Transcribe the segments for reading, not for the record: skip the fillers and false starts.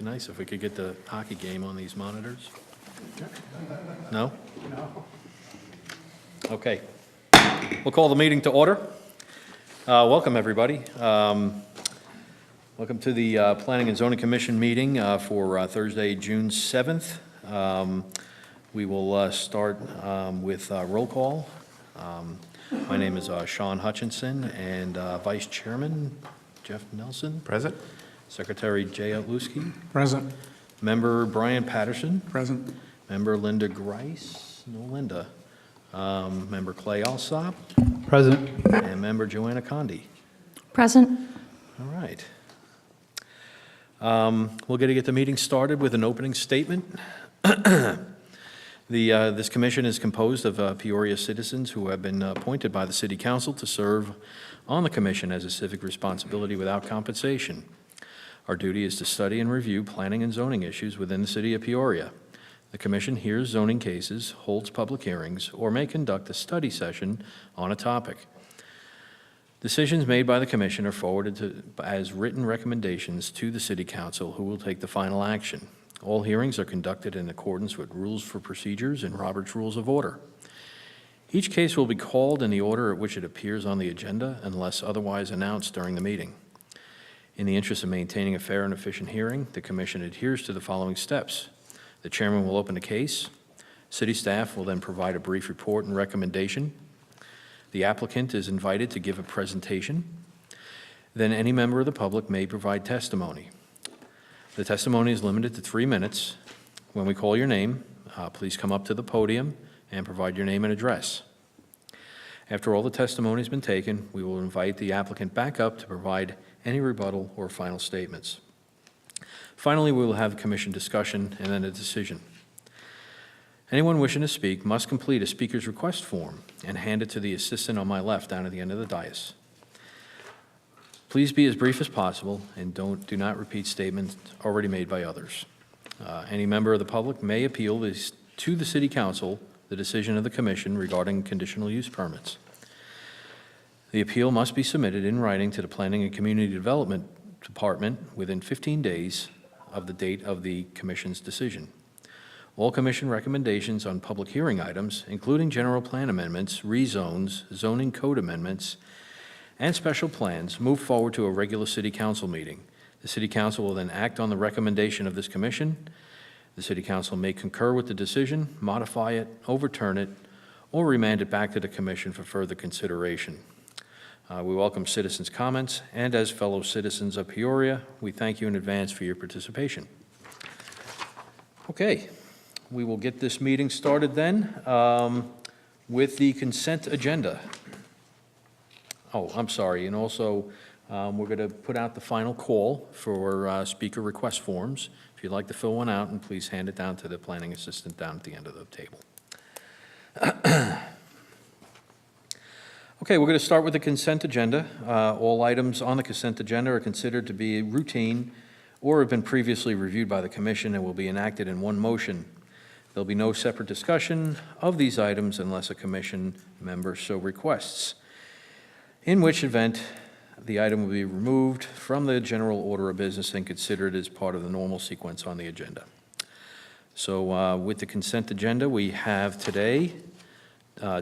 Be nice if we could get the hockey game on these monitors. No? No. Okay. We'll call the meeting to order. Welcome, everybody. Welcome to the Planning and Zoning Commission meeting for Thursday, June 7th. We will start with roll call. My name is Sean Hutchinson, and Vice Chairman Jeff Nelson. Present. Secretary Jay Otluski. Present. Member Brian Patterson. Present. Member Linda Grice. No Linda. Member Clay Alsop. Present. And Member Joanna Condi. Present. All right. We're going to get the meeting started with an opening statement. This commission is composed of Peoria citizens who have been appointed by the City Council to serve on the commission as a civic responsibility without compensation. Our duty is to study and review planning and zoning issues within the City of Peoria. The commission hears zoning cases, holds public hearings, or may conduct a study session on a topic. Decisions made by the commission are forwarded as written recommendations to the City Council, who will take the final action. All hearings are conducted in accordance with rules for procedures and Robert's Rules of Order. Each case will be called in the order at which it appears on the agenda unless otherwise announced during the meeting. In the interest of maintaining a fair and efficient hearing, the commission adheres to the following steps. The chairman will open the case. City staff will then provide a brief report and recommendation. The applicant is invited to give a presentation. Then any member of the public may provide testimony. The testimony is limited to 3 minutes. When we call your name, please come up to the podium and provide your name and address. After all the testimony has been taken, we will invite the applicant back up to provide any rebuttal or final statements. Finally, we will have a commission discussion and then a decision. Anyone wishing to speak must complete a speaker's request form and hand it to the assistant on my left down at the end of the dais. Please be as brief as possible and do not repeat statements already made by others. Any member of the public may appeal to the City Council the decision of the commission regarding conditional use permits. The appeal must be submitted in writing to the Planning and Community Development Department within 15 days of the date of the commission's decision. All commission recommendations on public hearing items, including general plan amendments, rezones, zoning code amendments, and special plans, move forward to a regular City Council meeting. The City Council will then act on the recommendation of this commission. The City Council may concur with the decision, modify it, overturn it, or remand it back to the commission for further consideration. We welcome citizens' comments, and as fellow citizens of Peoria, we thank you in advance for your participation. Okay, we will get this meeting started then with the consent agenda. Oh, I'm sorry, and also we're going to put out the final call for speaker request forms. If you'd like to fill one out, and please hand it down to the planning assistant down at the end of the table. Okay, we're going to start with the consent agenda. All items on the consent agenda are considered to be routine or have been previously reviewed by the commission and will be enacted in one motion. There'll be no separate discussion of these items unless a commission member so requests, in which event the item will be removed from the general order of business and considered as part of the normal sequence on the agenda. So with the consent agenda, we have today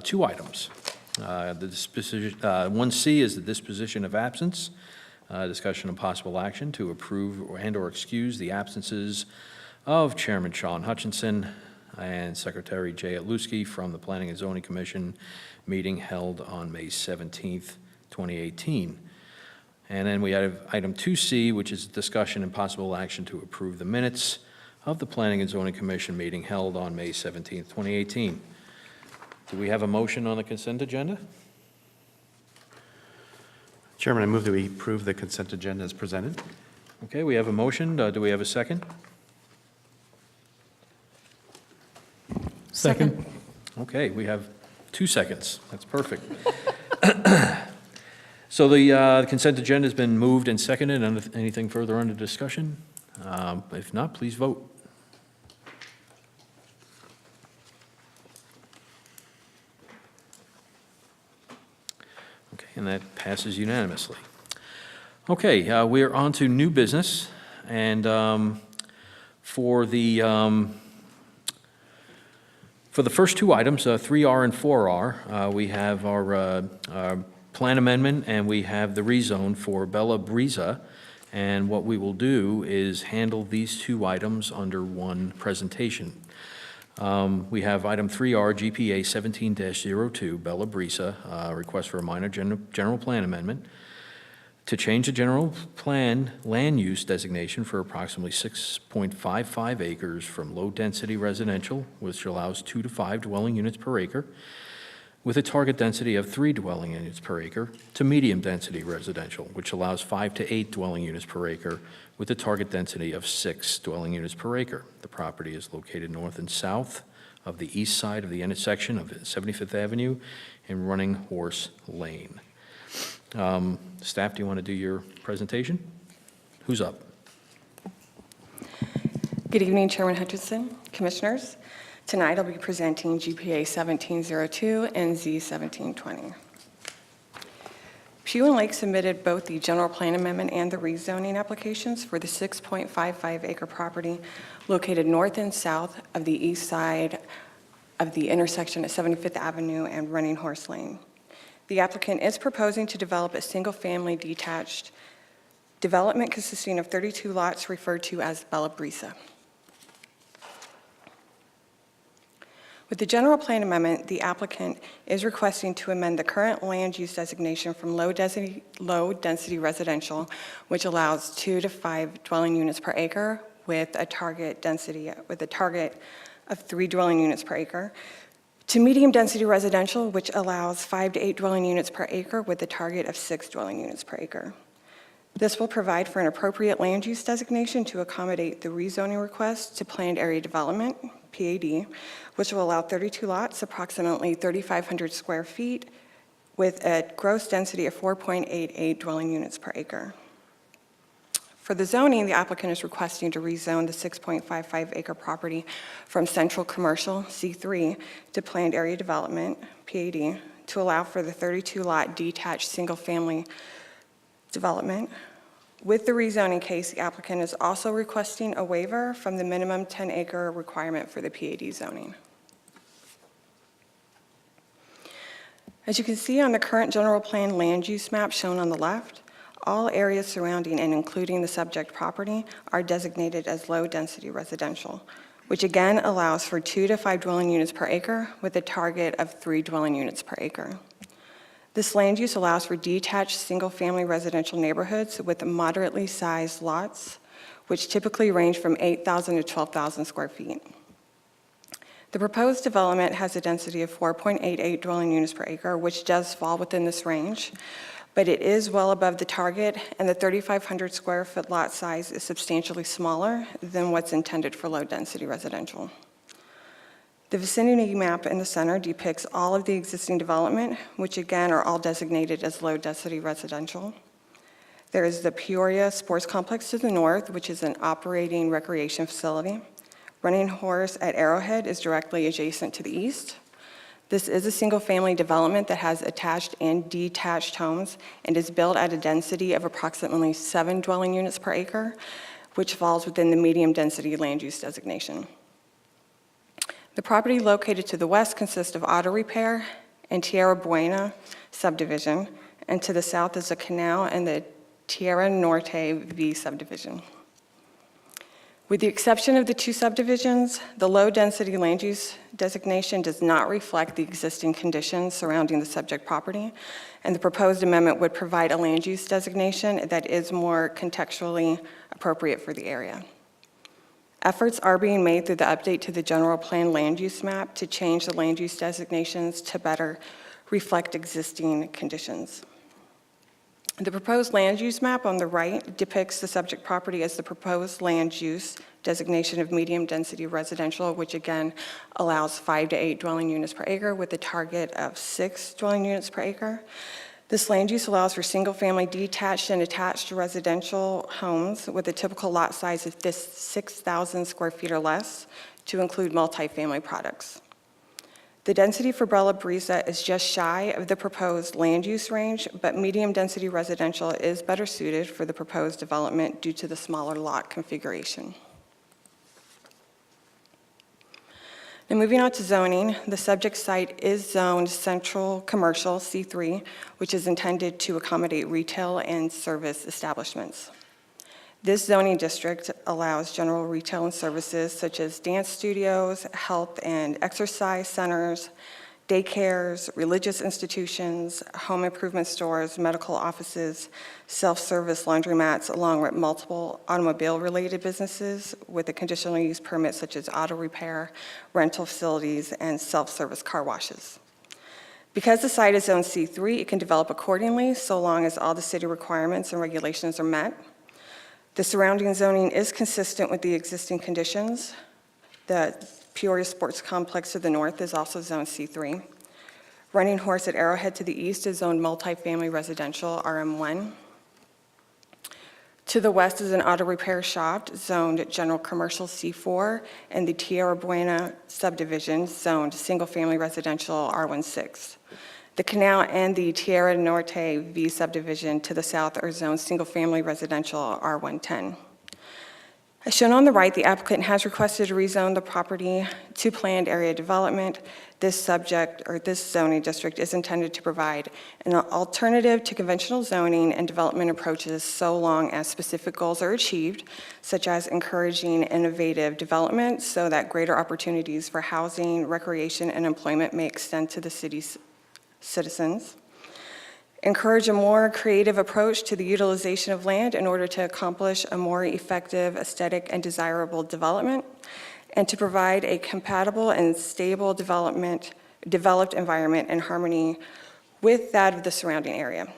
2 items. 1C is the disposition of absence, discussion of possible action to approve and/or excuse the absences of Chairman Sean Hutchinson and Secretary Jay Otluski from the Planning and Zoning Commission meeting held on May 17th, 2018. And then we have item 2C, which is discussion and possible action to approve the minutes of the Planning and Zoning Commission meeting held on May 17th, 2018. Do we have a motion on the consent agenda? Chairman, I move that we approve the consent agenda as presented. Okay, we have a motion. Do we have a second? Second. Okay, we have 2 seconds. That's perfect. So the consent agenda has been moved and seconded. Anything further under discussion? If not, please vote. Okay, and that passes unanimously. Okay, we're on to new business, and For the first two items, 3R and 4R, we have our plan amendment and we have the rezone for Bella Brisa. And what we will do is handle these two items under one presentation. We have item 3R, GPA 17-02, Bella Brisa, request for a minor general plan amendment to change the general plan land use designation for approximately 6.55 acres from low-density residential, which allows 2 to 5 dwelling units per acre, with a target density of 3 dwelling units per acre, to medium-density residential, which allows 5 to 8 dwelling units per acre, with a target density of 6 dwelling units per acre. The property is located north and south of the east side of the intersection of 75th Avenue and Running Horse Lane. Staff, do you want to do your presentation? Who's up? Good evening, Chairman Hutchinson, Commissioners. Tonight I'll be presenting GPA 1702 and Z 1720. Pugh and Lake submitted both the general plan amendment and the rezoning applications for the 6.55 acre property located north and south of the east side of the intersection at 75th Avenue and Running Horse Lane. The applicant is proposing to develop a single-family detached development consisting of 32 lots referred to as Bella Brisa. With the general plan amendment, the applicant is requesting to amend the current land use designation from low density residential, which allows 2 to 5 dwelling units per acre with a target of 3 dwelling units per acre, to medium-density residential, which allows 5 to 8 dwelling units per acre with a target of 6 dwelling units per acre. This will provide for an appropriate land use designation to accommodate the rezoning request to planned area development, PAD, which will allow 32 lots, approximately 3,500 square feet, with a gross density of 4.88 dwelling units per acre. For the zoning, the applicant is requesting to rezone the 6.55 acre property from central commercial, C3, to planned area development, PAD, to allow for the 32 lot detached single family development. With the rezoning case, the applicant is also requesting a waiver from the minimum 10 acre requirement for the PAD zoning. As you can see on the current general plan land use map shown on the left, all areas surrounding and including the subject property are designated as low-density residential, which again allows for 2 to 5 dwelling units per acre with a target of 3 dwelling units per acre. This land use allows for detached single-family residential neighborhoods with moderately sized lots, which typically range from 8,000 to 12,000 square feet. The proposed development has a density of 4.88 dwelling units per acre, which does fall within this range, but it is well above the target, and the 3,500 square foot lot size is substantially smaller than what's intended for low-density residential. The vicinity map in the center depicts all of the existing development, which again are all designated as low-density residential. There is the Peoria Sports Complex to the north, which is an operating recreation facility. Running Horse at Arrowhead is directly adjacent to the east. This is a single-family development that has attached and detached homes and is built at a density of approximately 7 dwelling units per acre, which falls within the medium-density land use designation. The property located to the west consists of auto repair and Tierra Buena subdivision, and to the south is a canal and the Tierra Norte V subdivision. With the exception of the two subdivisions, the low-density land use designation does not reflect the existing conditions surrounding the subject property, and the proposed amendment would provide a land use designation that is more contextually appropriate for the area. Efforts are being made through the update to the general plan land use map to change the land use designations to better reflect existing conditions. The proposed land use map on the right depicts the subject property as the proposed land use designation of medium-density residential, which again allows 5 to 8 dwelling units per acre with a target of 6 dwelling units per acre. This land use allows for single-family detached and attached residential homes with a typical lot size of 6,000 square feet or less to include multifamily products. The density for Bella Brisa is just shy of the proposed land use range, but medium-density residential is better suited for the proposed development due to the smaller lot configuration. Now, moving on to zoning, the subject site is zoned Central Commercial C3, which is intended to accommodate retail and service establishments. This zoning district allows general retail and services such as dance studios, health and exercise centers, daycares, religious institutions, home improvement stores, medical offices, self-service laundromats, along with multiple automobile-related businesses with a conditional use permit such as auto repair, rental facilities, and self-service car washes. Because the site is Zone C3, it can develop accordingly so long as all the city requirements and regulations are met. The surrounding zoning is consistent with the existing conditions. The Peoria Sports Complex to the north is also Zone C3. Running Horse at Arrowhead to the east is zoned multifamily residential, RM1. To the west is an auto repair shop zoned general commercial C4, and the Tierra Buena subdivision zoned single-family residential R16. The Canal and the Tierra Norte V subdivision to the south are zoned single-family residential R110. As shown on the right, the applicant has requested to rezone the property to planned area development. This zoning district is intended to provide an alternative to conventional zoning and development approaches so long as specific goals are achieved, such as encouraging innovative development so that greater opportunities for housing, recreation, and employment may extend to the city's citizens. Encourage a more creative approach to the utilization of land in order to accomplish a more effective, aesthetic, and desirable development, and to provide a compatible and stable developed environment in harmony with that of the surrounding area.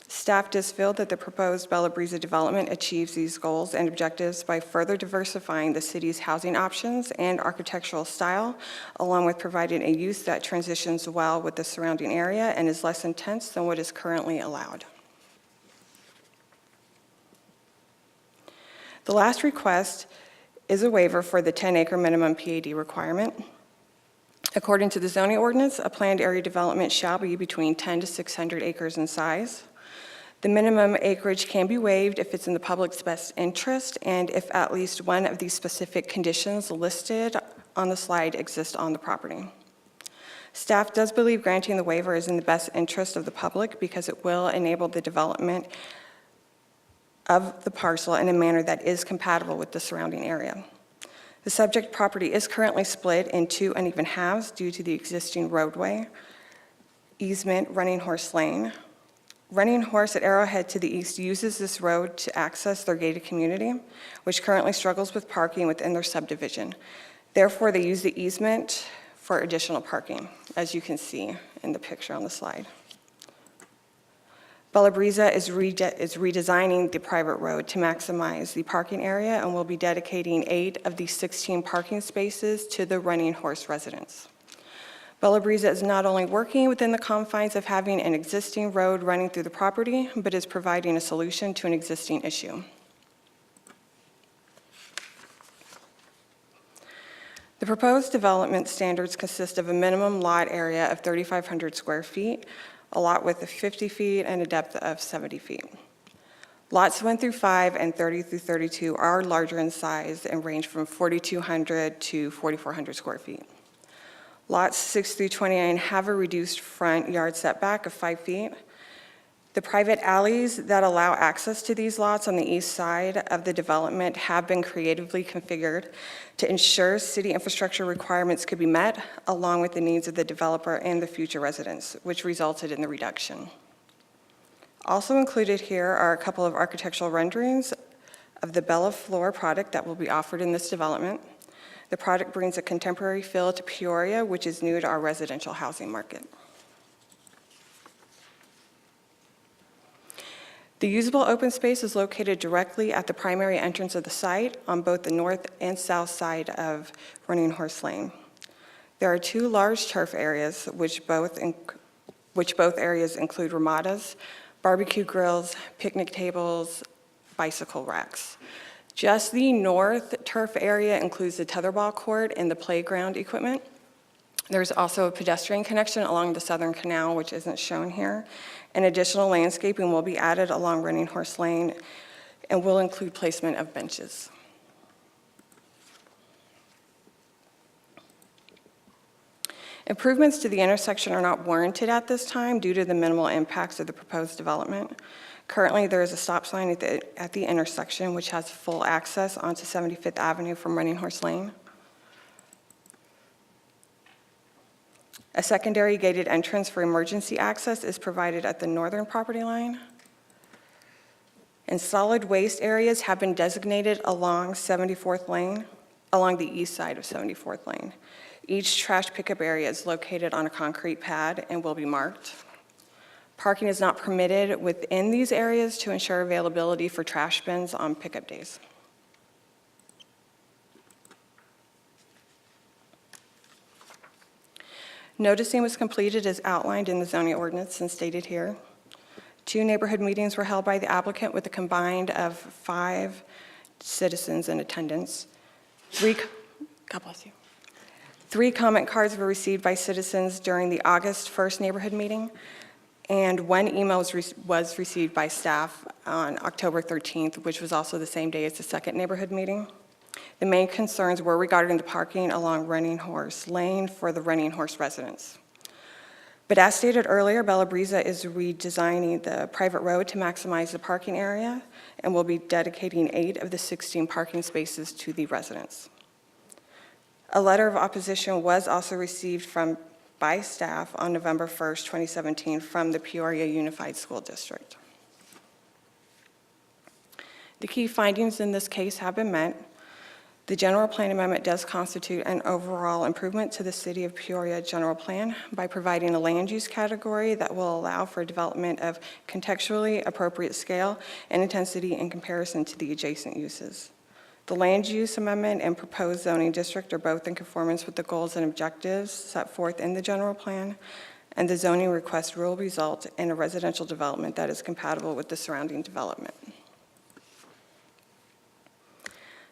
Staff does feel that the proposed Bella Brisa development achieves these goals and objectives by further diversifying the city's housing options and architectural style, along with providing a use that transitions well with the surrounding area and is less intense than what is currently allowed. The last request is a waiver for the 10-acre minimum PAD requirement. According to the zoning ordinance, a planned area development shall be between 10 to 600 acres in size. The minimum acreage can be waived if it's in the public's best interest and if at least one of these specific conditions listed on the slide exists on the property. Staff does believe granting the waiver is in the best interest of the public because it will enable the development of the parcel in a manner that is compatible with the surrounding area. The subject property is currently split in two uneven halves due to the existing roadway, easement, Running Horse Lane. Running Horse at Arrowhead to the east uses this road to access their gated community, which currently struggles with parking within their subdivision. Therefore, they use the easement for additional parking, as you can see in the picture on the slide. Bella Brisa is redesigning the private road to maximize the parking area and will be dedicating 8 of the 16 parking spaces to the Running Horse residents. Bella Brisa is not only working within the confines of having an existing road running through the property, but is providing a solution to an existing issue. The proposed development standards consist of a minimum lot area of 3,500 square feet, a lot width of 50 feet, and a depth of 70 feet. Lots 1 through 5 and 30 through 32 are larger in size and range from 4,200 to 4,400 square feet. Lots 6 through 29 have a reduced front yard setback of 5 feet. The private alleys that allow access to these lots on the east side of the development have been creatively configured to ensure city infrastructure requirements could be met, along with the needs of the developer and the future residents, which resulted in the reduction. Also included here are a couple of architectural renderings of the Bella Floor product that will be offered in this development. The product brings a contemporary feel to Peoria, which is new to our residential housing market. The usable open space is located directly at the primary entrance of the site on both the north and south side of Running Horse Lane. There are 2 large turf areas, which both areas include ramadas, barbecue grills, picnic tables, bicycle racks. Just the north turf area includes the tetherball court and the playground equipment. There's also a pedestrian connection along the southern canal, which isn't shown here. And additional landscaping will be added along Running Horse Lane and will include placement of benches. Improvements to the intersection are not warranted at this time due to the minimal impacts of the proposed development. Currently, there is a stop sign at the intersection, which has full access onto 75th Avenue from Running Horse Lane. A secondary gated entrance for emergency access is provided at the northern property line. And solid waste areas have been designated along 74th Lane, along the east side of 74th Lane. Each trash pickup area is located on a concrete pad and will be marked. Parking is not permitted within these areas to ensure availability for trash bins on pickup days. Noticing was completed as outlined in the zoning ordinance and stated here. 2 neighborhood meetings were held by the applicant with a combined of 5 citizens in attendance. God bless you. 3 comment cards were received by citizens during the August 1st neighborhood meeting, and 1 email was received by staff on October 13th, which was also the same day as the second neighborhood meeting. The main concerns were regarding the parking along Running Horse Lane for the Running Horse residents. But as stated earlier, Bella Brisa is redesigning the private road to maximize the parking area and will be dedicating 8 of the 16 parking spaces to the residents. A letter of opposition was also received by staff on November 1st, 2017 from the Peoria Unified School District. The key findings in this case have been met. The general plan amendment does constitute an overall improvement to the City of Peoria general plan by providing a land use category that will allow for development of contextually appropriate scale and intensity in comparison to the adjacent uses. The land use amendment and proposed zoning district are both in conformance with the goals and objectives set forth in the general plan, and the zoning request will result in a residential development that is compatible with the surrounding development.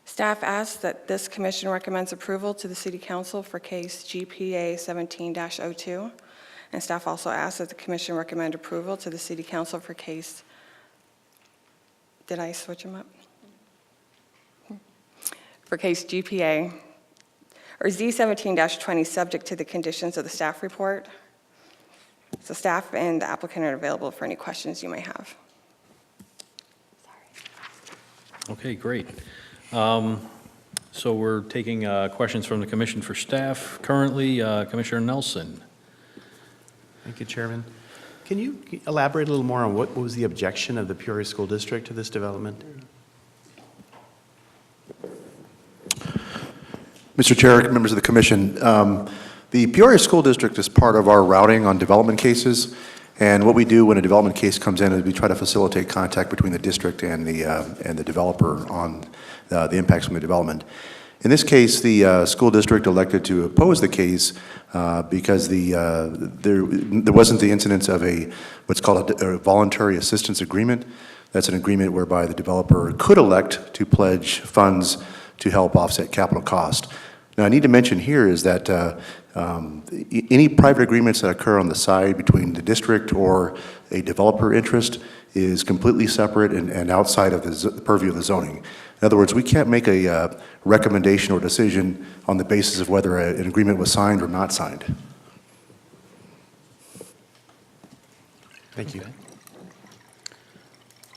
Staff asks that this commission recommends approval to the City Council for case GPA 17-02, and staff also asks that the commission recommend approval to the City Council for case, did I switch them up? For case GPA, or Z17-20, subject to the conditions of the staff report. So staff and the applicant are available for any questions you may have. Okay, great. So we're taking questions from the commission for staff. Currently, Commissioner Nelson. Thank you, Chairman. Can you elaborate a little more on what was the objection of the Peoria School District to this development? Mr. Chair, members of the commission, the Peoria School District is part of our routing on development cases, and what we do when a development case comes in is we try to facilitate contact between the district and the developer on the impacts from the development. In this case, the school district elected to oppose the case because there wasn't the incidence of what's called a voluntary assistance agreement. That's an agreement whereby the developer could elect to pledge funds to help offset capital cost. Now, I need to mention here is that any private agreements that occur on the side between the district or a developer interest is completely separate and outside of the purview of the zoning. In other words, we can't make a recommendation or decision on the basis of whether an agreement was signed or not signed. Thank you.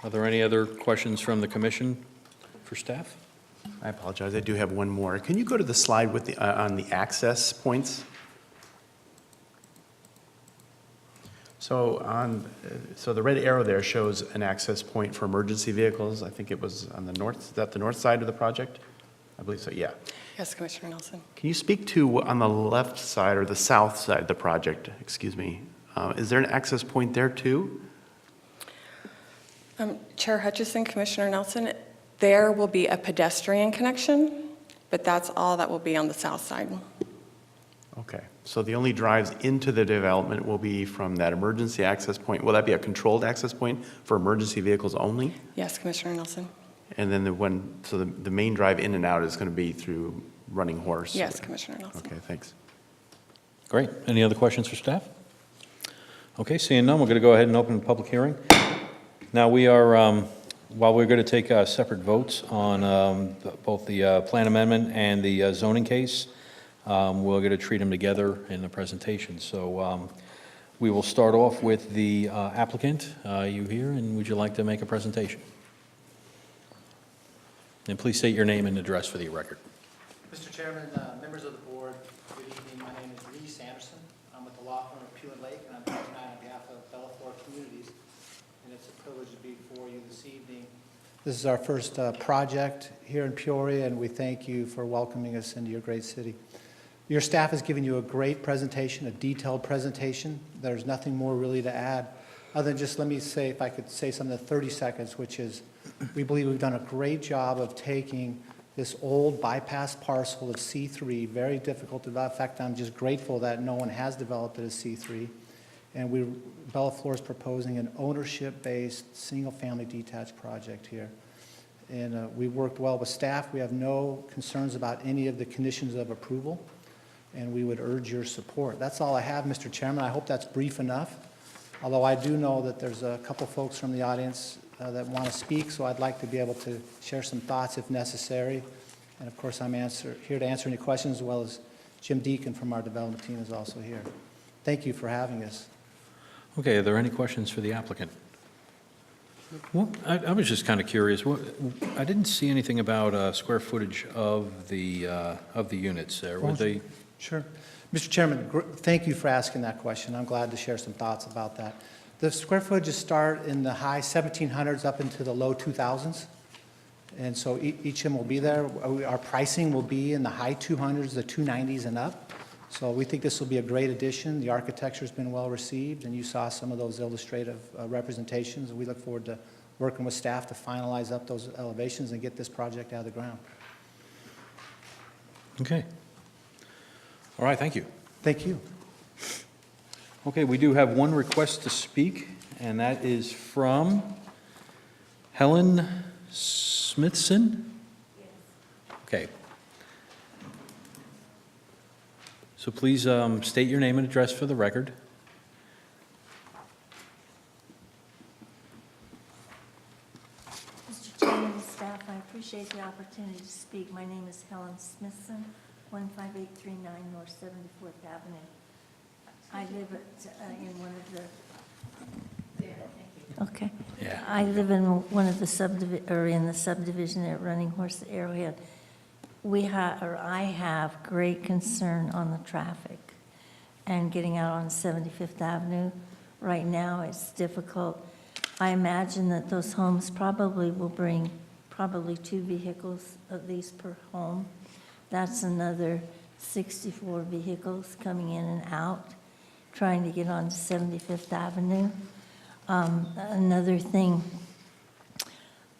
Are there any other questions from the commission for staff? I apologize. I do have one more. Can you go to the slide with on the access points? So the red arrow there shows an access point for emergency vehicles. I think it was on the north. Is that the north side of the project? I believe so. Yeah. Yes, Commissioner Nelson. Can you speak to on the left side or the south side of the project? Excuse me. Is there an access point there too? Chair Hutchison, Commissioner Nelson, there will be a pedestrian connection, but that's all that will be on the south side. Okay. So the only drives into the development will be from that emergency access point. Will that be a controlled access point for emergency vehicles only? Yes, Commissioner Nelson. And then the main drive in and out is going to be through Running Horse? Yes, Commissioner Nelson. Okay, thanks. Great. Any other questions for staff? Okay, seeing none, we're going to go ahead and open the public hearing. Now, we are, while we're going to take separate votes on both the plan amendment and the zoning case, We're going to treat them together in the presentation. So we will start off with the applicant. You here, and would you like to make a presentation? And please state your name and address for the record. Mr. Chairman, members of the board, good evening. My name is Lee Sanderson. I'm with the law firm of Pugh & Lake, and I'm here tonight on behalf of Bellaflor Communities, and it's a privilege to be before you this evening. This is our first project here in Peoria, and we thank you for welcoming us into your great city. Your staff has given you a great presentation, a detailed presentation. There's nothing more really to add, other than just let me say, if I could say something in 30 seconds, which is, we believe we've done a great job of taking this old bypass parcel of C3, very difficult to develop. In fact, I'm just grateful that no one has developed it as C3. And Bellaflor is proposing an ownership-based, single-family detached project here. And we worked well with staff. We have no concerns about any of the conditions of approval, and we would urge your support. That's all I have, Mr. Chairman. I hope that's brief enough, although I do know that there's a couple folks from the audience that want to speak, so I'd like to be able to share some thoughts if necessary. And of course, I'm here to answer any questions, as well as Jim Deacon from our development team is also here. Thank you for having us. Okay, are there any questions for the applicant? Well, I was just kind of curious. I didn't see anything about square footage of the units there. Were they? Sure. Mr. Chairman, thank you for asking that question. I'm glad to share some thoughts about that. The square footages start in the high 1700s up into the low 2000s. And so each of them will be there. Our pricing will be in the high 200s, the 290s and up. So we think this will be a great addition. The architecture's been well received, and you saw some of those illustrative representations. We look forward to working with staff to finalize up those elevations and get this project out of the ground. Okay. All right, thank you. Thank you. Okay, we do have one request to speak, and that is from Helen Smithson? Okay. So please state your name and address for the record. Mr. Chairman and staff, I appreciate the opportunity to speak. My name is Helen Smithson, 15839 North 74th Avenue. I live in one of the... Okay. Yeah. I live in one of the in the subdivision at Running Horse Arrowhead. I have great concern on the traffic and getting out on 75th Avenue. Right now, it's difficult. I imagine that those homes probably will bring 2 vehicles at least per home. That's another 64 vehicles coming in and out, trying to get onto 75th Avenue. Another thing,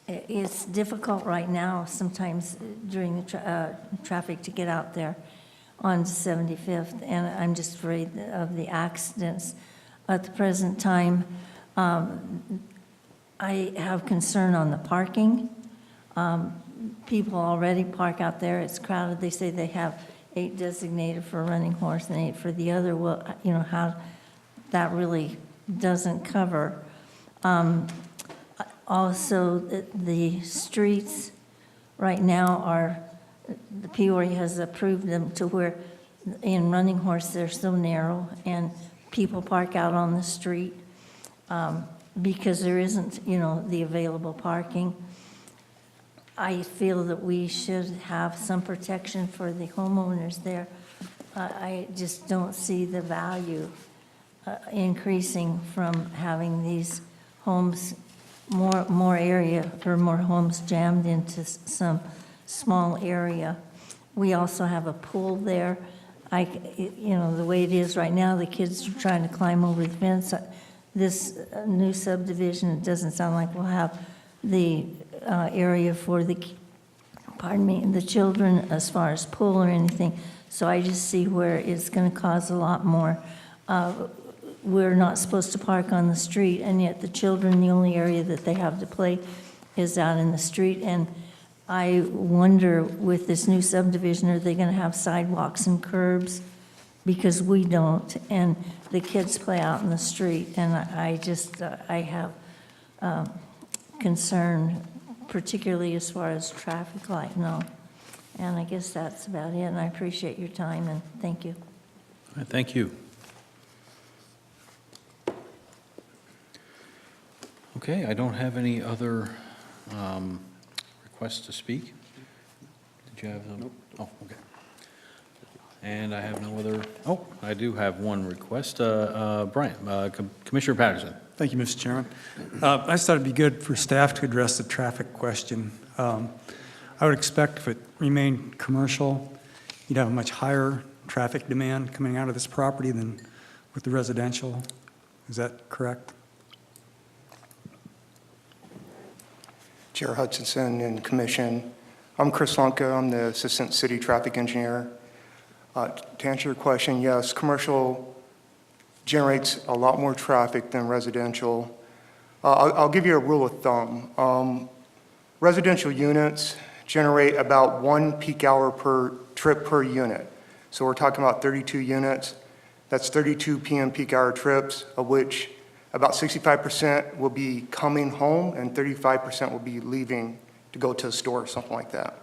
it's difficult right now sometimes during the traffic to get out there on 75th, and I'm just afraid of the accidents. At the present time, I have concern on the parking. People already park out there. It's crowded. They say they have 8 designated for Running Horse and 8 for the other. Well, you know, how that really doesn't cover. Also, the streets right now are, the Peoria has approved them to where in Running Horse they're so narrow and people park out on the street because there isn't, you know, the available parking. I feel that we should have some protection for the homeowners there. I just don't see the value increasing from having these homes, more area or more homes jammed into some small area. We also have a pool there. You know, the way it is right now, the kids are trying to climb over the fence. This new subdivision, it doesn't sound like we'll have the area for the children as far as pool or anything. So I just see where it's going to cause a lot more. We're not supposed to park on the street, and yet the children, the only area that they have to play is out in the street. And I wonder, with this new subdivision, are they going to have sidewalks and curbs? Because we don't, and the kids play out in the street. And I have concern, particularly as far as traffic light and all. And I guess that's about it, and I appreciate your time, and thank you. All right, thank you. Okay, I don't have any other requests to speak. Did you have? Nope. Oh, okay. And I have no other, oh, I do have one request. Brian, Commissioner Patterson. Thank you, Mr. Chairman. I just thought it'd be good for staff to address the traffic question. I would expect if it remained commercial, you'd have a much higher traffic demand coming out of this property than with the residential. Is that correct? Chair Hutchinson and Commission. I'm Chris Lonka. I'm the Assistant City Traffic Engineer. To answer your question, yes, commercial generates a lot more traffic than residential. I'll give you a rule of thumb. Residential units generate about 1 peak hour per trip per unit. So we're talking about 32 units. That's 32 p.m. peak hour trips, of which about 65% will be coming home and 35% will be leaving to go to a store or something like that.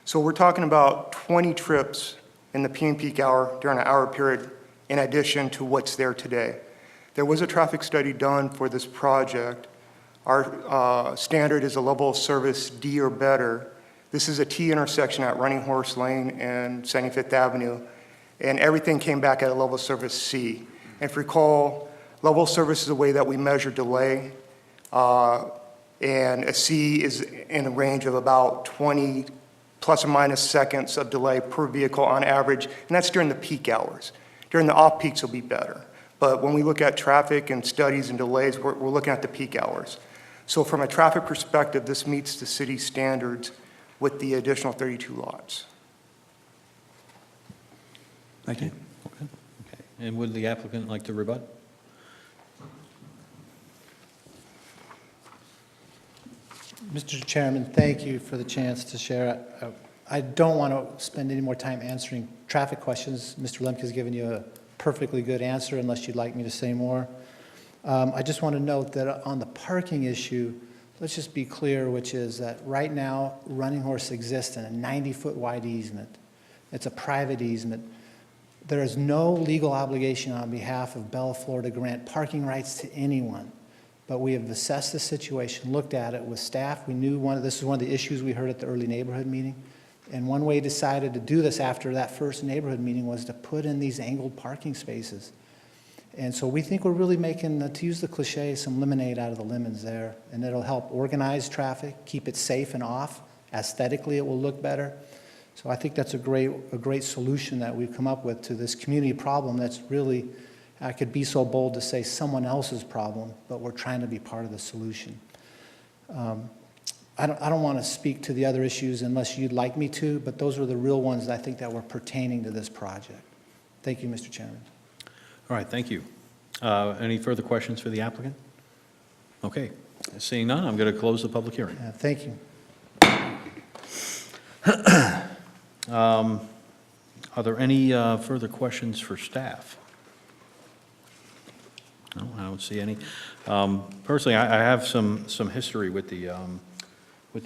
So we're talking about 20 trips in the PM peak hour during an hour period in addition to what's there today. There was a traffic study done for this project. Our standard is a level of service D or better. This is a T intersection at Running Horse Lane and 75th Avenue, and everything came back at a level of service C. And if you recall, level of service is a way that we measure delay, and a C is in a range of about 20 plus or minus seconds of delay per vehicle on average, and that's during the peak hours. During the off-peaks, it'll be better. But when we look at traffic and studies and delays, we're looking at the peak hours. So from a traffic perspective, this meets the city standards with the additional 32 lots. Thank you. Okay. And would the applicant like to rebut? Mr. Chairman, thank you for the chance to share. I don't want to spend any more time answering traffic questions. Mr. Lemke has given you a perfectly good answer, unless you'd like me to say more. I just want to note that on the parking issue, let's just be clear, which is that right now, Running Horse exists in a 90-foot wide easement. It's a private easement. There is no legal obligation on behalf of Bella Florida to grant parking rights to anyone. But we have assessed the situation, looked at it with staff. We knew this is one of the issues we heard at the early neighborhood meeting. And one way we decided to do this after that first neighborhood meeting was to put in these angled parking spaces. And so we think we're really making, to use the cliche, some lemonade out of the lemons there. And it'll help organize traffic, keep it safe and off. Aesthetically, it will look better. So I think that's a great solution that we've come up with to this community problem that's really, I could be so bold to say, someone else's problem, but we're trying to be part of the solution. I don't want to speak to the other issues unless you'd like me to, but those are the real ones that I think that were pertaining to this project. Thank you, Mr. Chairman. All right, thank you. Any further questions for the applicant? Okay, seeing none, I'm going to close the public hearing. Thank you. Are there any further questions for staff? No, I don't see any. Personally, I have some history with the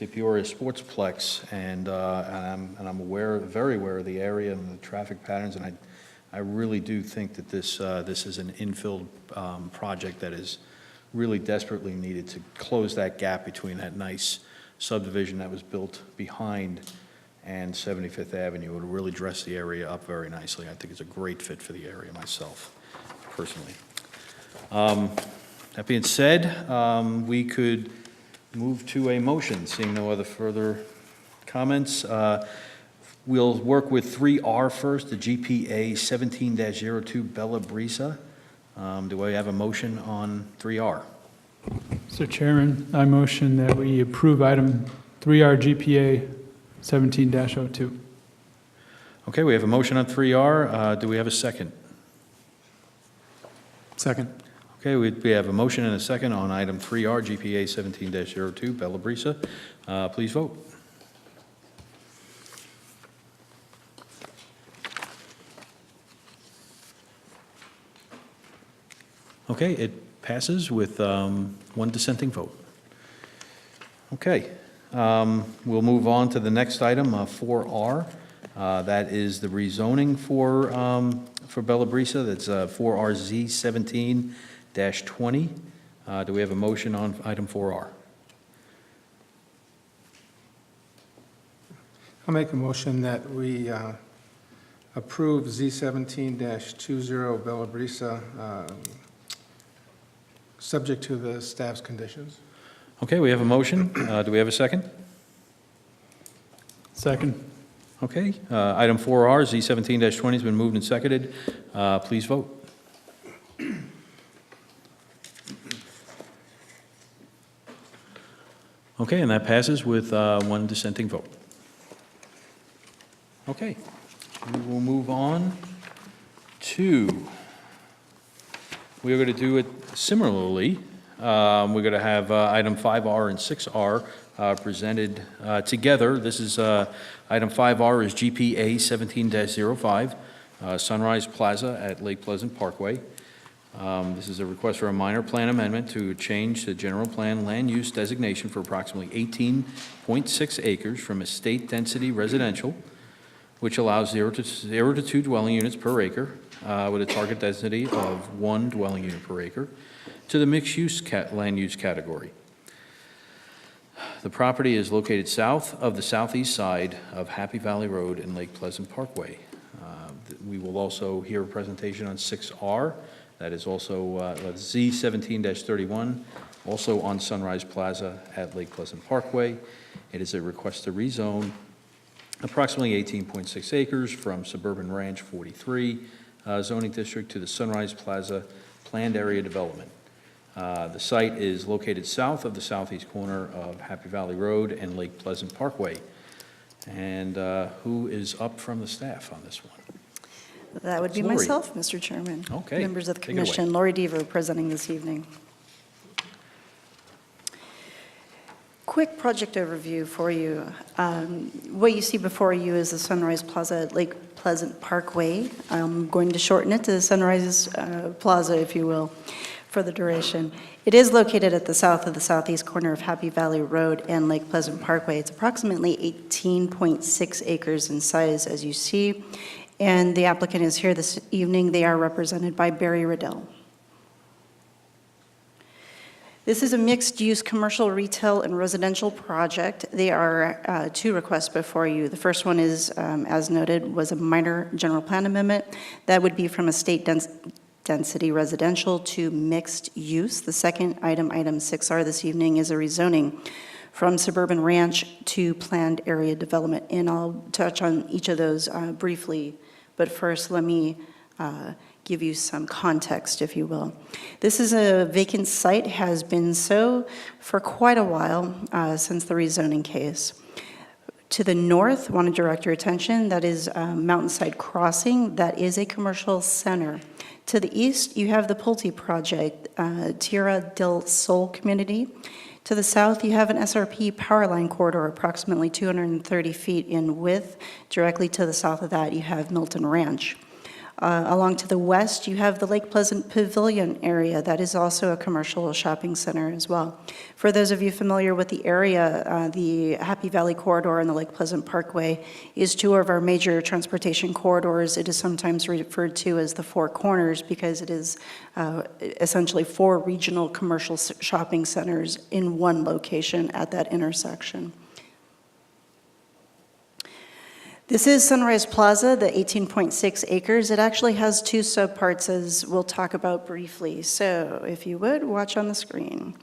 Peoria Sportsplex, and I'm very aware of the area and the traffic patterns, and I really do think that this is an infill project that is really desperately needed to close that gap between that nice subdivision that was built behind and 75th Avenue. It would really dress the area up very nicely. I think it's a great fit for the area myself, personally. That being said, we could move to a motion, seeing no other further comments. We'll work with 3R first, the GPA 17-02 Bella Brisa. Do I have a motion on 3R? Mr. Chairman, I motion that we approve item 3R GPA 17-02. Okay, we have a motion on 3R. Do we have a second? Second. Okay, we have a motion and a second on item 3R GPA 17-02 Bella Brisa. Please vote. Okay, it passes with one dissenting vote. Okay, We'll move on to the next item, 4R. That is the rezoning for Bella Brisa. That's 4RZ 17-20. Do we have a motion on item 4R? I'll make a motion that we approve Z17-20 Bella Brisa, subject to the staff's conditions. Okay, we have a motion. Do we have a second? Second. Okay, item 4R, Z17-20 has been moved and seconded. Please vote. Okay, and that passes with one dissenting vote. Okay, we will move on to, we are going to do it similarly. We're going to have item 5R and 6R presented together. This is, item 5R is GPA 17-05, Sunrise Plaza at Lake Pleasant Parkway. This is a request for a minor plan amendment to change the general plan land use designation for approximately 18.6 acres from estate density residential, which allows 0 to 2 dwelling units per acre with a target density of 1 dwelling unit per acre, to the mixed-use land use category. The property is located south of the southeast side of Happy Valley Road and Lake Pleasant Parkway. We will also hear a presentation on 6R. That is also Z17-31, also on Sunrise Plaza at Lake Pleasant Parkway. It is a request to rezone approximately 18.6 acres from Suburban Ranch 43 zoning district to the Sunrise Plaza planned area development. The site is located south of the southeast corner of Happy Valley Road and Lake Pleasant Parkway. And who is up from the staff on this one? That would be Lori. myself, Mr. Chairman. Okay, Members of the take it away. commission, Lori Deaver presenting this evening. Quick project overview for you. What you see before you is the Sunrise Plaza at Lake Pleasant Parkway. I'm going to shorten it to Sunrise Plaza, if you will, for the duration. It is located at the south of the southeast corner of Happy Valley Road and Lake Pleasant Parkway. It's approximately 18.6 acres in size, as you see. And the applicant is here this evening. They are represented by Barry Riddell. This is a mixed-use commercial, retail, and residential project. There are two requests before you. The first one is, as noted, was a minor general plan amendment. That would be from estate density residential to mixed use. The second item, item 6R this evening, is a rezoning from suburban ranch to planned area development. And I'll touch on each of those briefly. But first, let me give you some context, if you will. This is a vacant site, has been so for quite a while since the rezoning case. To the north, I want to direct your attention, that is Mountainside Crossing. That is a commercial center. To the east, you have the Pulte project, Tierra del Sol community. To the south, you have an SRP power line corridor, approximately 230 feet in width. Directly to the south of that, you have Milton Ranch. Along to the west, you have the Lake Pleasant Pavilion area. That is also a commercial shopping center as well. For those of you familiar with the area, the Happy Valley Corridor and the Lake Pleasant Parkway is two of our major transportation corridors. It is sometimes referred to as the Four Corners because it is essentially four regional commercial shopping centers in one location at that intersection. This is Sunrise Plaza, the 18.6 acres. It actually has two subparts, as we'll talk about briefly. So if you would, watch on the screen.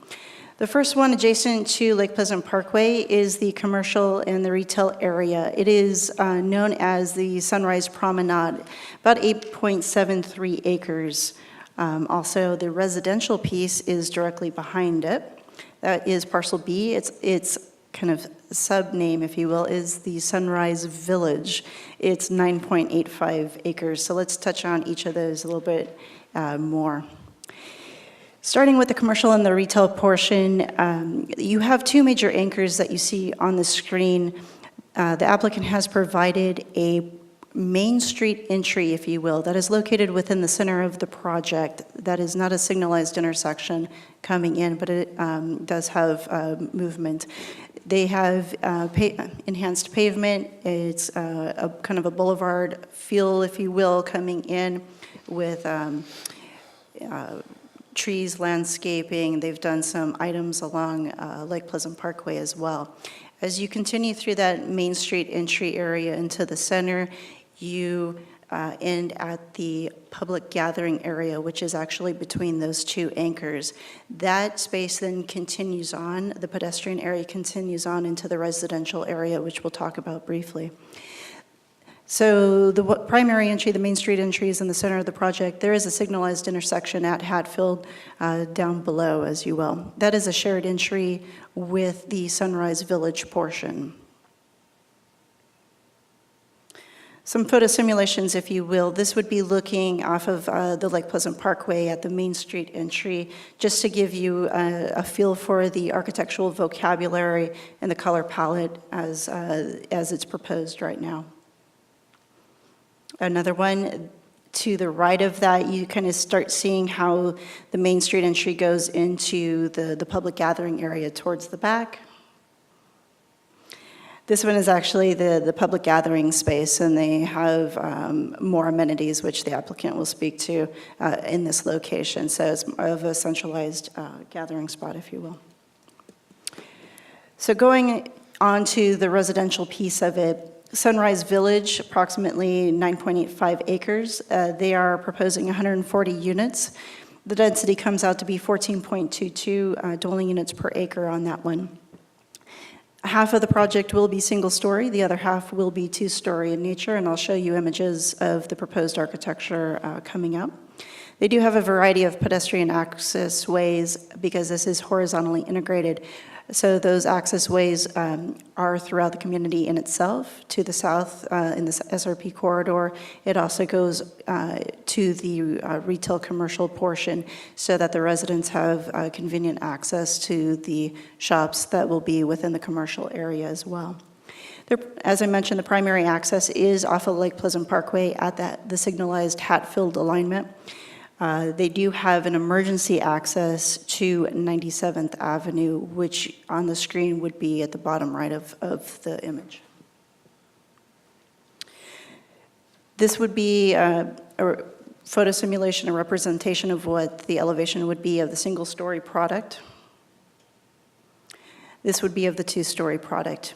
The first one, adjacent to Lake Pleasant Parkway, is the commercial and the retail area. It is known as the Sunrise Promenade, about 8.73 acres. Also, the residential piece is directly behind it. That is parcel B. It's kind of sub-name, if you will, is the Sunrise Village. It's 9.85 acres. So let's touch on each of those a little bit more. Starting with the commercial and the retail portion, you have two major anchors that you see on the screen. The applicant has provided a Main Street entry, if you will, that is located within the center of the project. That is not a signalized intersection coming in, but it does have movement. They have enhanced pavement. It's a kind of a boulevard feel, if you will, coming in with trees, landscaping. They've done some items along Lake Pleasant Parkway as well. As you continue through that Main Street entry area into the center, you end at the public gathering area, which is actually between those two anchors. That space then continues on, the pedestrian area continues on into the residential area, which we'll talk about briefly. So the primary entry, the Main Street entry, is in the center of the project. There is a signalized intersection at Hatfield down below, as you will. That is a shared entry with the Sunrise Village portion. Some photo simulations, if you will. This would be looking off of the Lake Pleasant Parkway at the Main Street entry, just to give you a feel for the architectural vocabulary and the color palette as it's proposed right now. Another one to the right of that, you kind of start seeing how the Main Street entry goes into the public gathering area towards the back. This one is actually the public gathering space, and they have more amenities, which the applicant will speak to in this location. So it's more of a centralized gathering spot, if you will. So going on to the residential piece of it, Sunrise Village, approximately 9.85 acres. They are proposing 140 units. The density comes out to be 14.22 dwelling units per acre on that one. Half of the project will be single-story, the other half will be two-story in nature, and I'll show you images of the proposed architecture coming up. They do have a variety of pedestrian access ways because this is horizontally integrated. So those access ways are throughout the community in itself. To the south in the SRP corridor, it also goes to the retail commercial portion so that the residents have convenient access to the shops that will be within the commercial area as well. As I mentioned, the primary access is off of Lake Pleasant Parkway at the signalized Hatfield alignment. They do have an emergency access to 97th Avenue, which on the screen would be at the bottom right of the image. This would be a photo simulation, a representation of what the elevation would be of the single-story product. This would be of the two-story product.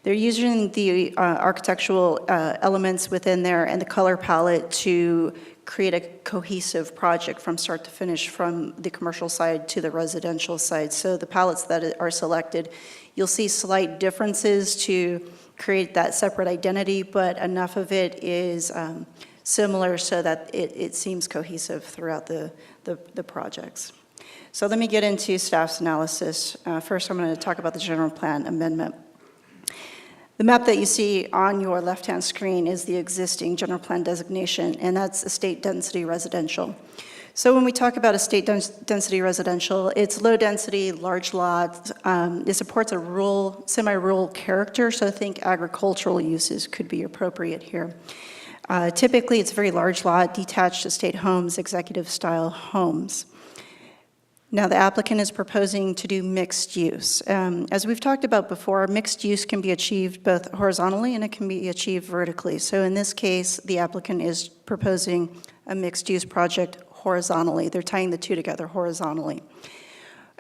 They're using the architectural elements within there and the color palette to create a cohesive project from start to finish, from the commercial side to the residential side. So the palettes that are selected, you'll see slight differences to create that separate identity, but enough of it is similar so that it seems cohesive throughout the projects. So let me get into staff's analysis. First, I'm going to talk about the general plan amendment. The map that you see on your left-hand screen is the existing general plan designation, and that's estate density residential. So when we talk about estate density residential, it's low density, large lots. It supports a rural, semi-rural character, so I think agricultural uses could be appropriate here. Typically, it's very large lot, detached estate homes, executive-style homes. Now, the applicant is proposing to do mixed use. As we've talked about before, mixed use can be achieved both horizontally and it can be achieved vertically. So in this case, the applicant is proposing a mixed use project horizontally. They're tying the two together horizontally.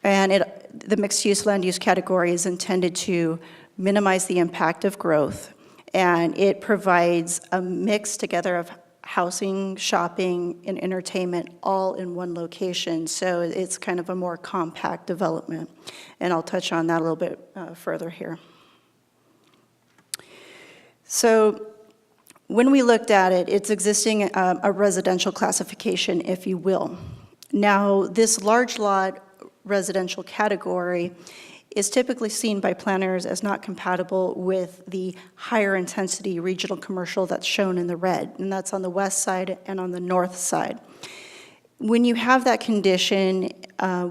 And the mixed use land use category is intended to minimize the impact of growth, and it provides a mix together of housing, shopping, and entertainment all in one location. So it's kind of a more compact development. And I'll touch on that a little bit further here. So when we looked at it, it's existing a residential classification, if you will. Now, this large lot residential category is typically seen by planners as not compatible with the higher intensity regional commercial that's shown in the red, and that's on the west side and on the north side. When you have that condition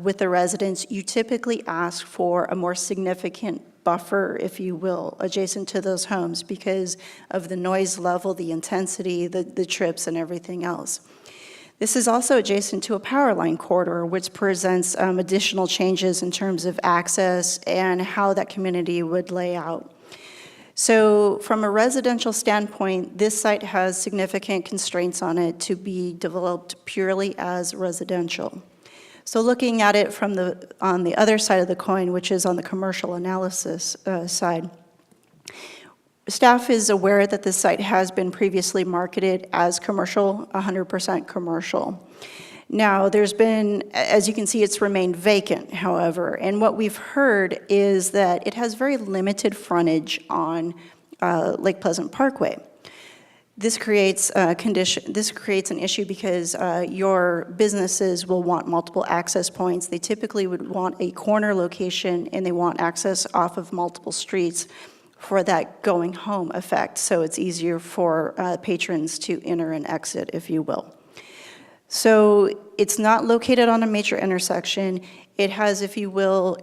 with the residents, you typically ask for a more significant buffer, if you will, adjacent to those homes because of the noise level, the intensity, the trips, and everything else. This is also adjacent to a power line corridor, which presents additional changes in terms of access and how that community would lay out. So from a residential standpoint, this site has significant constraints on it to be developed purely as residential. So looking at it from on the other side of the coin, which is on the commercial analysis side, staff is aware that this site has been previously marketed as commercial, 100% commercial. Now, there's been, as you can see, it's remained vacant, however, and what we've heard is that it has very limited frontage on Lake Pleasant Parkway. This creates an issue because your businesses will want multiple access points. They typically would want a corner location, and they want access off of multiple streets for that going home effect, so it's easier for patrons to enter and exit, if you will. So it's not located on a major intersection. It has, if you will,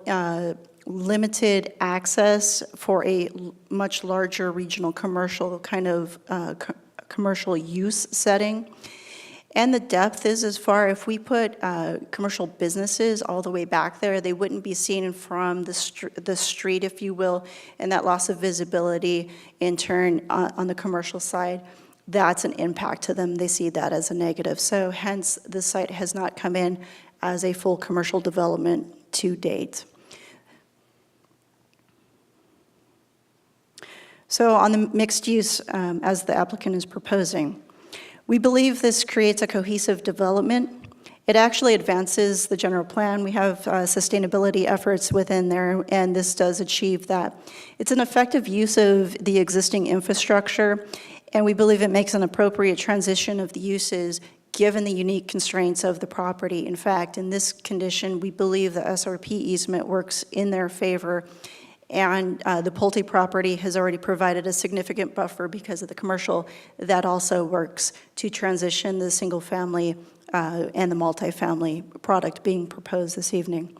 limited access for a much larger regional commercial kind of commercial use setting. And the depth is as far, if we put commercial businesses all the way back there, they wouldn't be seen from the street, if you will, and that loss of visibility in turn on the commercial side, that's an impact to them. They see that as a negative. So hence, the site has not come in as a full commercial development to date. So on the mixed use, as the applicant is proposing, we believe this creates a cohesive development. It actually advances the general plan. We have sustainability efforts within there, and this does achieve that. It's an effective use of the existing infrastructure, and we believe it makes an appropriate transition of the uses given the unique constraints of the property. In fact, in this condition, we believe the SRP easement works in their favor, and the Pulte property has already provided a significant buffer because of the commercial. That also works to transition the single family and the multifamily product being proposed this evening.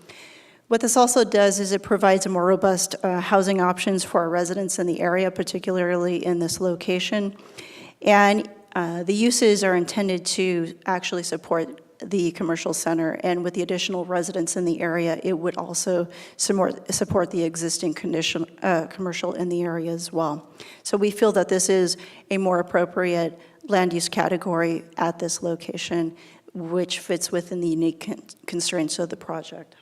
What this also does is it provides a more robust housing options for our residents in the area, particularly in this location. And the uses are intended to actually support the commercial center, and with the additional residents in the area, it would also support the existing commercial in the area as well. So we feel that this is a more appropriate land use category at this location, which fits within the unique constraints of the project.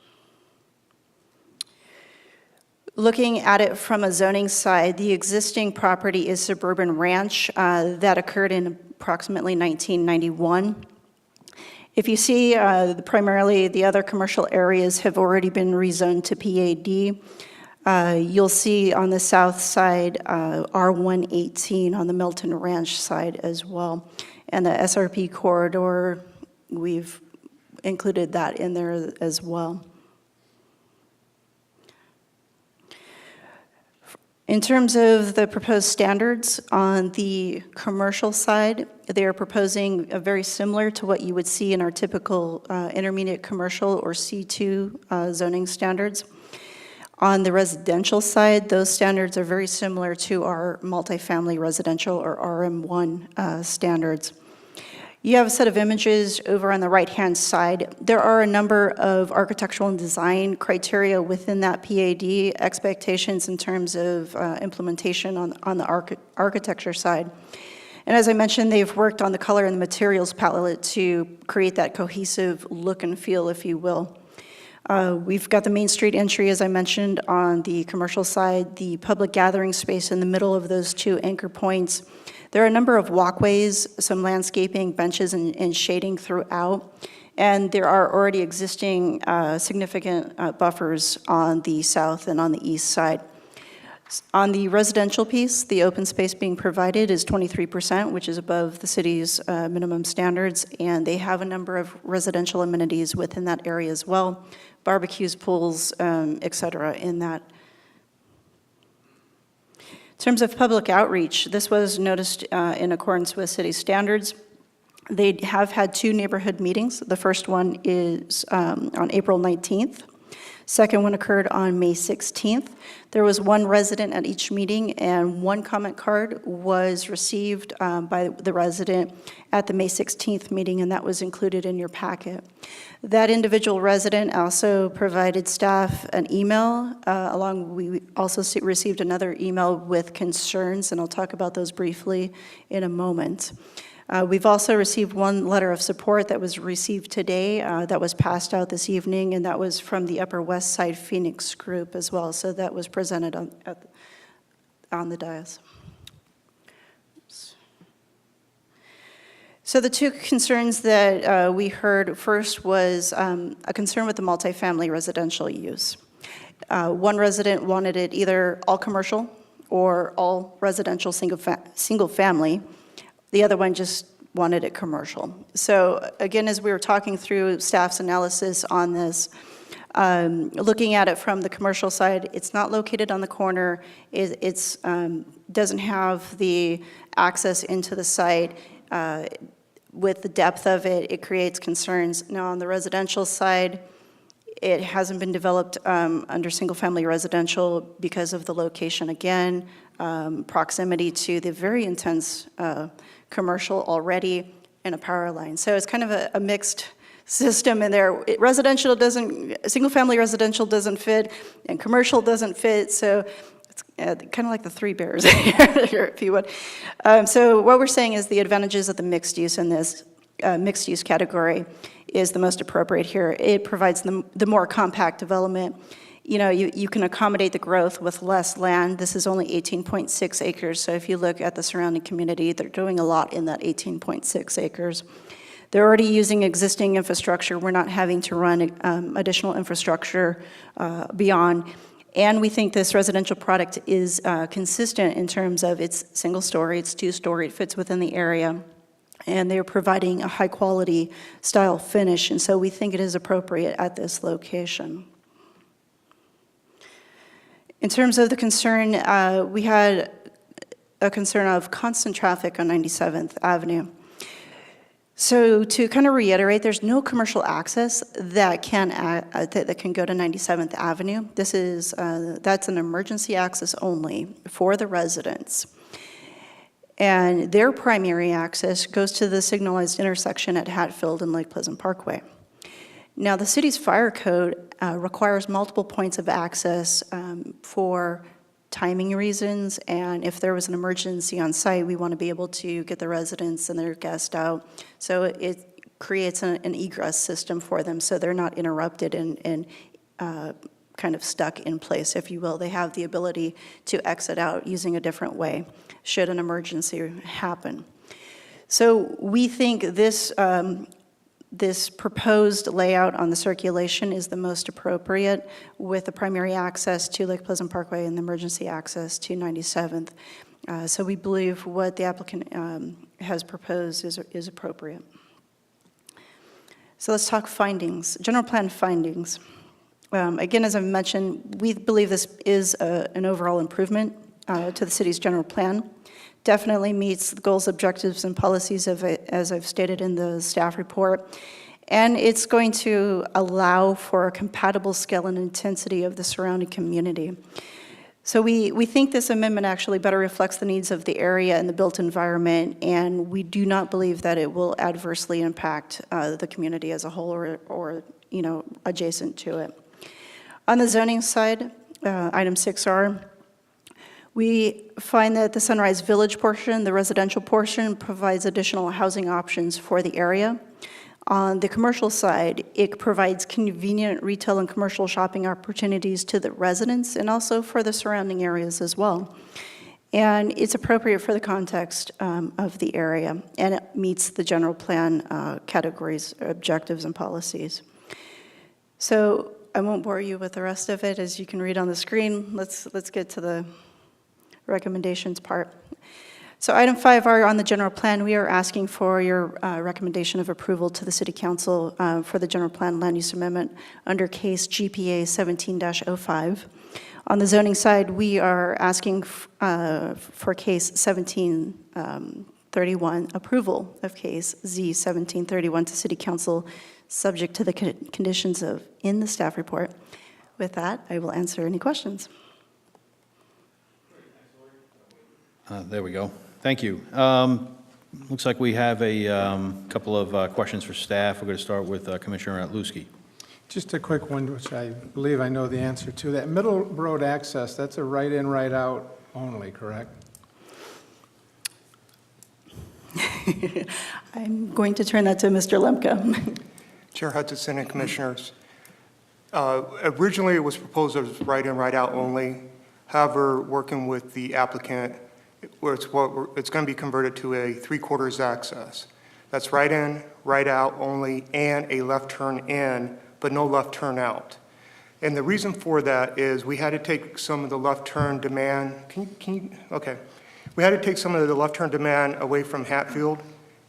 Looking at it from a zoning side, the existing property is Suburban Ranch that occurred in approximately 1991. If you see, primarily the other commercial areas have already been rezoned to PAD. You'll see on the south side, R118 on the Milton Ranch side as well. And the SRP corridor, we've included that in there as well. In terms of the proposed standards on the commercial side, they are proposing very similar to what you would see in our typical intermediate commercial or C2 zoning standards. On the residential side, those standards are very similar to our multifamily residential or RM1 standards. You have a set of images over on the right-hand side. There are a number of architectural and design criteria within that PAD, expectations in terms of implementation on the architecture side. And as I mentioned, they've worked on the color and the materials palette to create that cohesive look and feel, if you will. We've got the Main Street entry, as I mentioned, on the commercial side, the public gathering space in the middle of those two anchor points. There are a number of walkways, some landscaping, benches, and shading throughout. And there are already existing significant buffers on the south and on the east side. On the residential piece, the open space being provided is 23%, which is above the city's minimum standards. And they have a number of residential amenities within that area as well, barbecues, pools, et cetera, in that. In terms of public outreach, this was noticed in accordance with city standards. They have had 2 neighborhood meetings. The first one is on April 19th. Second one occurred on May 16th. There was one resident at each meeting, and one comment card was received by the resident at the May 16th meeting, and that was included in your packet. That individual resident also provided staff an email, we also received another email with concerns, and I'll talk about those briefly in a moment. We've also received one letter of support that was received today, that was passed out this evening, and that was from the Upper West Side Phoenix group as well, so that was presented on the dais. So the two concerns that we heard first was a concern with the multifamily residential use. One resident wanted it either all commercial or all residential single family. The other one just wanted it commercial. So again, as we were talking through staff's analysis on this, looking at it from the commercial side, it's not located on the corner. It doesn't have the access into the site. With the depth of it, it creates concerns. Now, on the residential side, it hasn't been developed under single-family residential because of the location, again, proximity to the very intense commercial already, and a power line. So it's kind of a mixed system in there. Single-family residential doesn't fit, and commercial doesn't fit, so it's kind of like the three bears here, if you would. So what we're saying is the advantages of the mixed use in this mixed use category is the most appropriate here. It provides the more compact development. You know, you can accommodate the growth with less land. This is only 18.6 acres, so if you look at the surrounding community, they're doing a lot in that 18.6 acres. They're already using existing infrastructure. We're not having to run additional infrastructure beyond. And we think this residential product is consistent in terms of it's single-story, it's two-story, it fits within the area, and they're providing a high-quality style finish, and so we think it is appropriate at this location. In terms of the concern, we had a concern of constant traffic on 97th Avenue. So to kind of reiterate, there's no commercial access that can go to 97th Avenue. This is that's an emergency access only for the residents. And their primary access goes to the signalized intersection at Hatfield and Lake Pleasant Parkway. Now, the city's fire code requires multiple points of access for timing reasons, and if there was an emergency on site, we want to be able to get the residents and their guests out. So it creates an egress system for them so they're not interrupted and kind of stuck in place, if you will. They have the ability to exit out using a different way should an emergency happen. So we think this proposed layout on the circulation is the most appropriate, with the primary access to Lake Pleasant Parkway and the emergency access to 97th. So we believe what the applicant has proposed is appropriate. So let's talk findings, general plan findings. Again, as I've mentioned, we believe this is an overall improvement to the city's general plan. Definitely meets the goals, objectives, and policies of it, as I've stated in the staff report. And it's going to allow for a compatible scale and intensity of the surrounding community. So we think this amendment actually better reflects the needs of the area and the built environment, and we do not believe that it will adversely impact the community as a whole or adjacent to it. On the zoning side, item 6R, we find that the Sunrise Village portion, the residential portion, provides additional housing options for the area. On the commercial side, it provides convenient retail and commercial shopping opportunities to the residents and also for the surrounding areas as well. And it's appropriate for the context of the area, and it meets the general plan categories, objectives, and policies. So I won't bore you with the rest of it, as you can read on the screen. Let's get to the recommendations part. So item 5R on the general plan, we are asking for your recommendation of approval to the City Council for the general plan land use amendment under case GPA 17-05. On the zoning side, we are asking for case 1731, approval of case Z 1731 to City Council, subject to the conditions in the staff report. With that, I will answer any questions. There we go. Thank you. Looks like we have a couple of questions for staff. We're going to start with Commissioner Lusky. Just a quick one, which I believe I know the answer to. That middle road access, that's a right-in, right-out only, correct? I'm going to turn that to Mr. Lemke. Chair Hutchinson and Commissioners, originally it was proposed as right-in, right-out only. However, working with the applicant, it's going to be converted to a three-quarters access. That's right-in, right-out only, and a left turn in, but no left turn out. And the reason for that is we had to take some of the left turn demand, okay. We had to take some of the left turn demand away from Hatfield.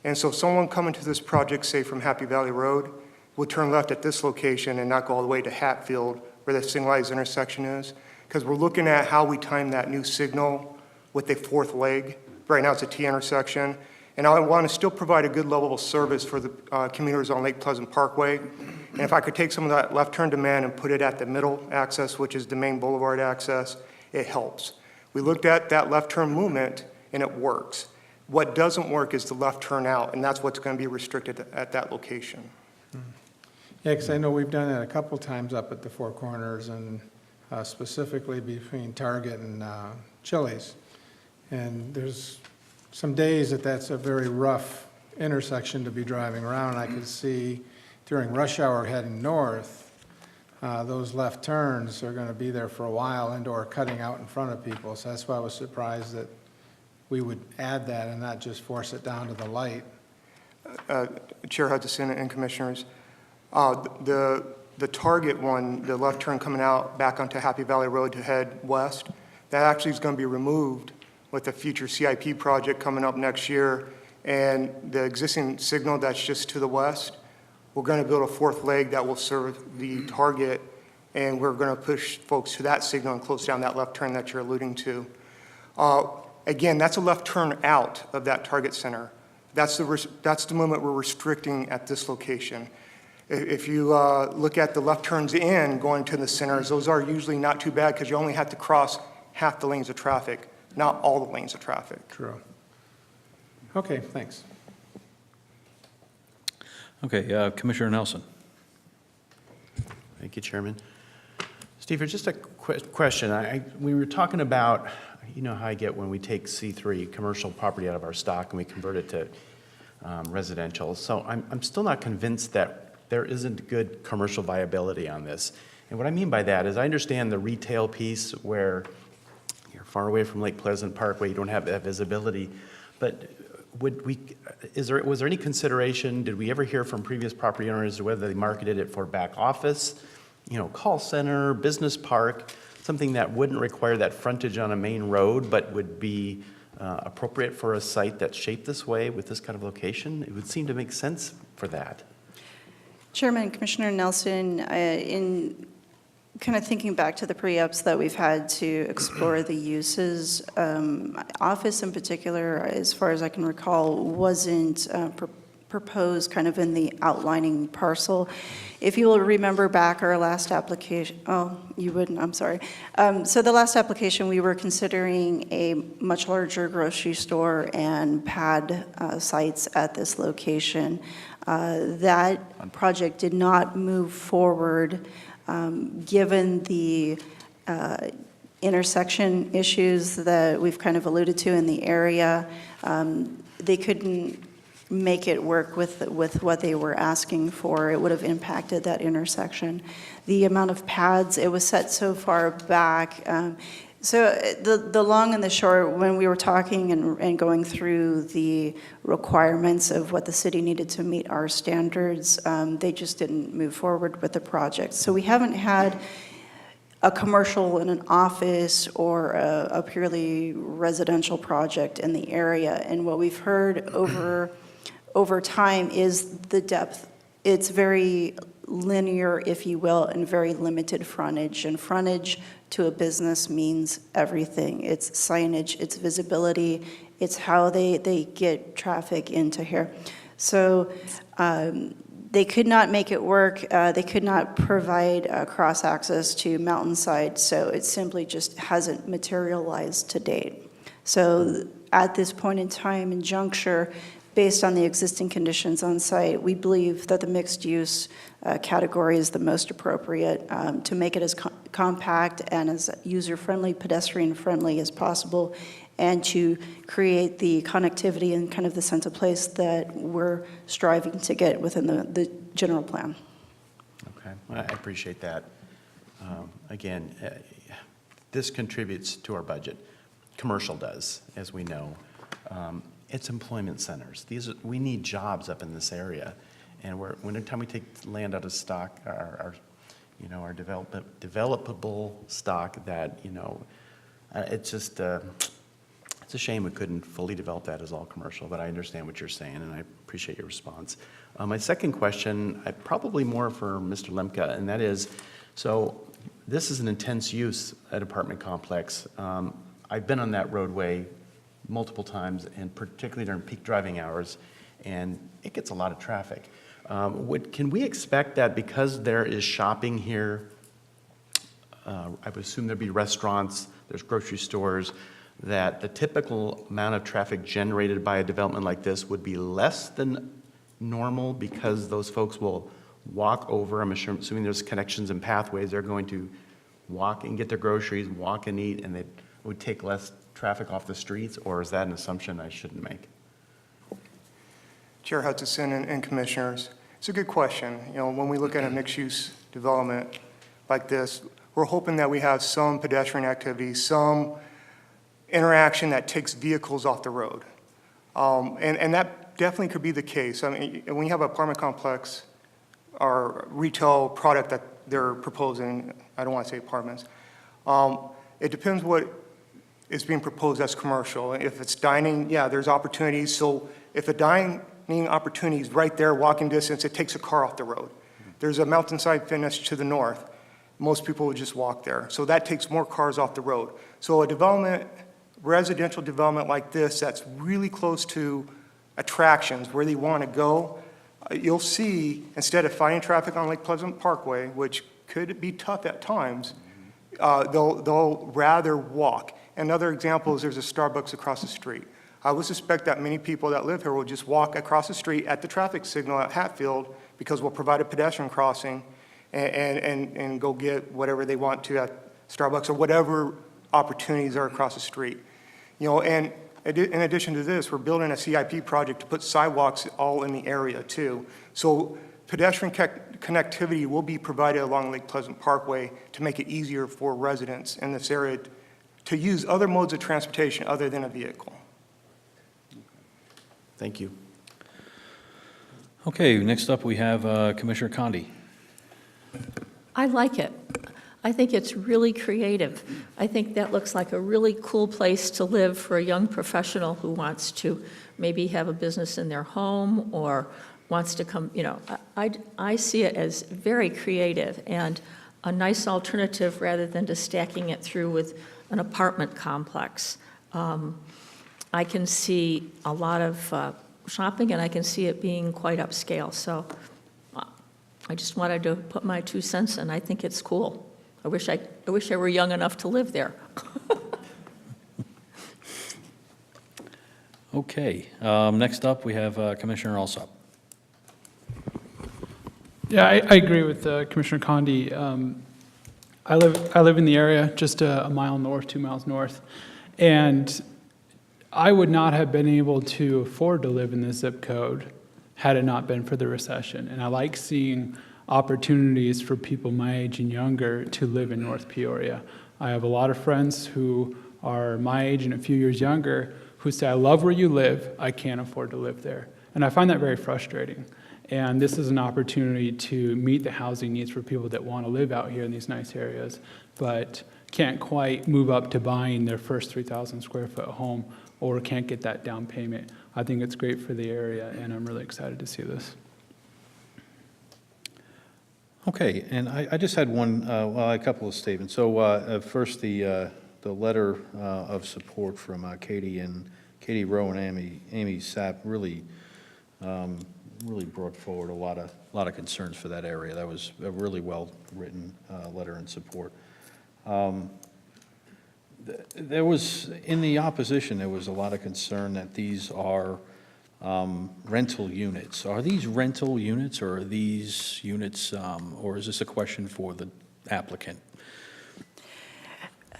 And so someone coming to this project, say from Happy Valley Road, would turn left at this location and not go all the way to Hatfield where the signalized intersection is. Because we're looking at how we time that new signal with a fourth leg. Right now it's a T intersection. And I want to still provide a good level of service for the commuters on Lake Pleasant Parkway. And if I could take some of that left turn demand and put it at the middle access, which is the main boulevard access, it helps. We looked at that left turn movement and it works. What doesn't work is the left turn out, and that's what's going to be restricted at that location. Yeah, because I know we've done that a couple times up at the Four Corners and specifically between Target and Chili's. And there's some days that that's a very rough intersection to be driving around. I could see during rush hour heading north, those left turns are going to be there for a while and/or cutting out in front of people. So that's why I was surprised that we would add that and not just force it down to the light. Chair Hutchison and Commissioners, the Target one, the left turn coming out back onto Happy Valley Road to head west, that actually is going to be removed with the future CIP project coming up next year. And the existing signal that's just to the west, we're going to build a fourth leg that will serve the Target, and we're going to push folks to that signal and close down that left turn that you're alluding to. Again, that's a left turn out of that Target center. That's the movement we're restricting at this location. If you look at the left turns in going to the centers, those are usually not too bad because you only have to cross half the lanes of traffic, not all the lanes of traffic. True. Okay, thanks. Okay, Commissioner Nelson. Thank you, Chairman. Steve, just a question. We were talking about, you know how I get when we take C3, commercial property, out of our stock and we convert it to residential. So I'm still not convinced that there isn't good commercial viability on this. And what I mean by that is I understand the retail piece where you're far away from Lake Pleasant Parkway, you don't have that visibility. But was there any consideration, did we ever hear from previous property owners whether they marketed it for back office, call center, business park, something that wouldn't require that frontage on a main road but would be appropriate for a site that's shaped this way with this kind of location? It would seem to make sense for that. Chairman, Commissioner Nelson, in kind of thinking back to the pre-ups that we've had to explore the uses, office in particular, as far as I can recall, wasn't proposed kind of in the outlining parcel. If you will remember back our last application, you wouldn't, I'm sorry. So the last application, we were considering a much larger grocery store and pad sites at this location. That project did not move forward given the intersection issues that we've kind of alluded to in the area. They couldn't make it work with what they were asking for. It would have impacted that intersection. The amount of pads, it was set so far back. So the long and the short, when we were talking and going through the requirements of what the city needed to meet our standards, they just didn't move forward with the project. So we haven't had a commercial in an office or a purely residential project in the area. And what we've heard over time is the depth. It's very linear, if you will, and very limited frontage. And frontage to a business means everything. It's signage, it's visibility, it's how they get traffic into here. So They could not make it work. They could not provide cross-access to Mountainside, so it simply just hasn't materialized to date. So at this point in time and juncture, based on the existing conditions on site, we believe that the mixed-use category is the most appropriate to make it as compact and as user-friendly, pedestrian-friendly as possible, and to create the connectivity and kind of the sense of place that we're striving to get within the general plan. Okay, I appreciate that. Again, this contributes to our budget. Commercial does, as we know. It's employment centers. We need jobs up in this area. And anytime we take land out of stock, our developable stock, that, it's just, it's a shame we couldn't fully develop that as all commercial, but I understand what you're saying, and I appreciate your response. My second question, probably more for Mr. Lemke, and that is, so this is an intense use at apartment complex. I've been on that roadway multiple times, and particularly during peak driving hours, and it gets a lot of traffic. Can we expect that because there is shopping here, I would assume there'd be restaurants, there's grocery stores, that the typical amount of traffic generated by a development like this would be less than normal because those folks will walk over? I'm assuming there's connections and pathways. They're going to walk and get their groceries, walk and eat, and they would take less traffic off the streets, or is that an assumption I shouldn't make? Chair Hutchison and Commissioners, it's a good question. When we look at a mixed-use development like this, we're hoping that we have some pedestrian activity, some interaction that takes vehicles off the road. And that definitely could be the case. I mean, when you have an apartment complex or retail product that they're proposing, I don't want to say apartments, it depends what is being proposed as commercial. If it's dining, yeah, there's opportunities. So if the dining opportunity is right there, walking distance, it takes a car off the road. There's a Mountainside Fitness to the north. Most people would just walk there. So that takes more cars off the road. So a development, residential development like this that's really close to attractions where they want to go, you'll see, instead of fighting traffic on Lake Pleasant Parkway, which could be tough at times, they'll rather walk. Another example is there's a Starbucks across the street. I would suspect that many people that live here will just walk across the street at the traffic signal at Hatfield because we'll provide a pedestrian crossing and go get whatever they want to at Starbucks or whatever opportunities are across the street. And in addition to this, we're building a CIP project to put sidewalks all in the area too. So pedestrian connectivity will be provided along Lake Pleasant Parkway to make it easier for residents in this area to use other modes of transportation other than a vehicle. Thank you. Okay, next up we have Commissioner Condi. I like it. I think it's really creative. I think that looks like a really cool place to live for a young professional who wants to maybe have a business in their home or wants to come, I see it as very creative and a nice alternative rather than just stacking it through with an apartment complex. I can see a lot of shopping, and I can see it being quite upscale. So I just wanted to put my 2 cents in. I think it's cool. I wish I were young enough to live there. Okay, next up we have Commissioner Alsop. Yeah, I agree with Commissioner Condi. I live in the area just a mile north, 2 miles north, and I would not have been able to afford to live in this zip code had it not been for the recession. And I like seeing opportunities for people my age and younger to live in North Peoria. I have a lot of friends who are my age and a few years younger who say, I love where you live, I can't afford to live there. And I find that very frustrating. And this is an opportunity to meet the housing needs for people that want to live out here in these nice areas, but can't quite move up to buying their first 3,000 square foot home or can't get that down payment. I think it's great for the area, and I'm really excited to see this. Okay, and I just had a couple of statements. So first, the letter of support from Katie Rowe and Amy Sapp really brought forward a lot of lot of concerns for that area. That was a really well-written letter in support. There was, in the opposition, there was a lot of concern that these are rental units. Are these rental units, or are these units, or is this a question for the applicant?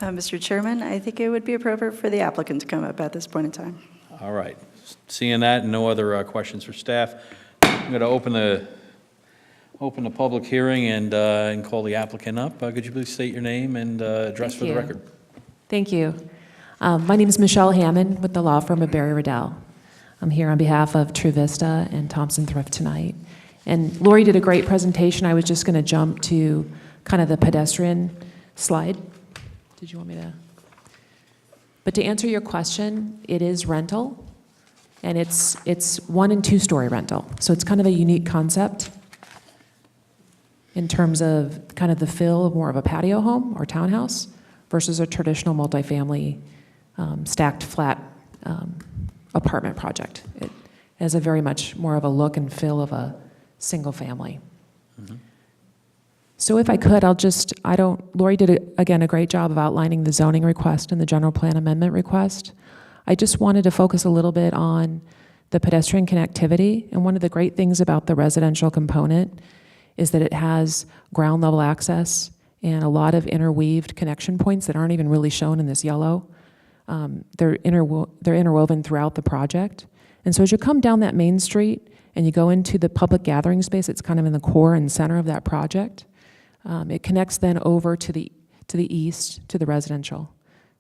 Mr. Chairman, I think it would be appropriate for the applicant to come up at this point in time. All right. Seeing that, and no other questions for staff, I'm going to open the public hearing and call the applicant up. Could you please state your name and address for the record? Thank you. My name is Michelle Hammond with the law firm of Barry Riddell. I'm here on behalf of True Vista and Thompson Thrift tonight. And Lori did a great presentation. I was just going to jump to kind of the pedestrian slide. Did you want me to? But to answer your question, it is rental, and it's 1- and 2-story rental. So it's kind of a unique concept in terms of kind of the feel of more of a patio home or townhouse versus a traditional multifamily stacked flat apartment project. It has a very much more of a look and feel of a single family. Mm-hmm. So if I could, Lori did, again, a great job of outlining the zoning request and the general plan amendment request. I just wanted to focus a little bit on the pedestrian connectivity. And one of the great things about the residential component is that it has ground level access and a lot of interweaved connection points that aren't even really shown in this yellow. They're interwoven throughout the project. And so as you come down that main street and you go into the public gathering space, it's kind of in the core and center of that project. It connects then over to the east to the residential.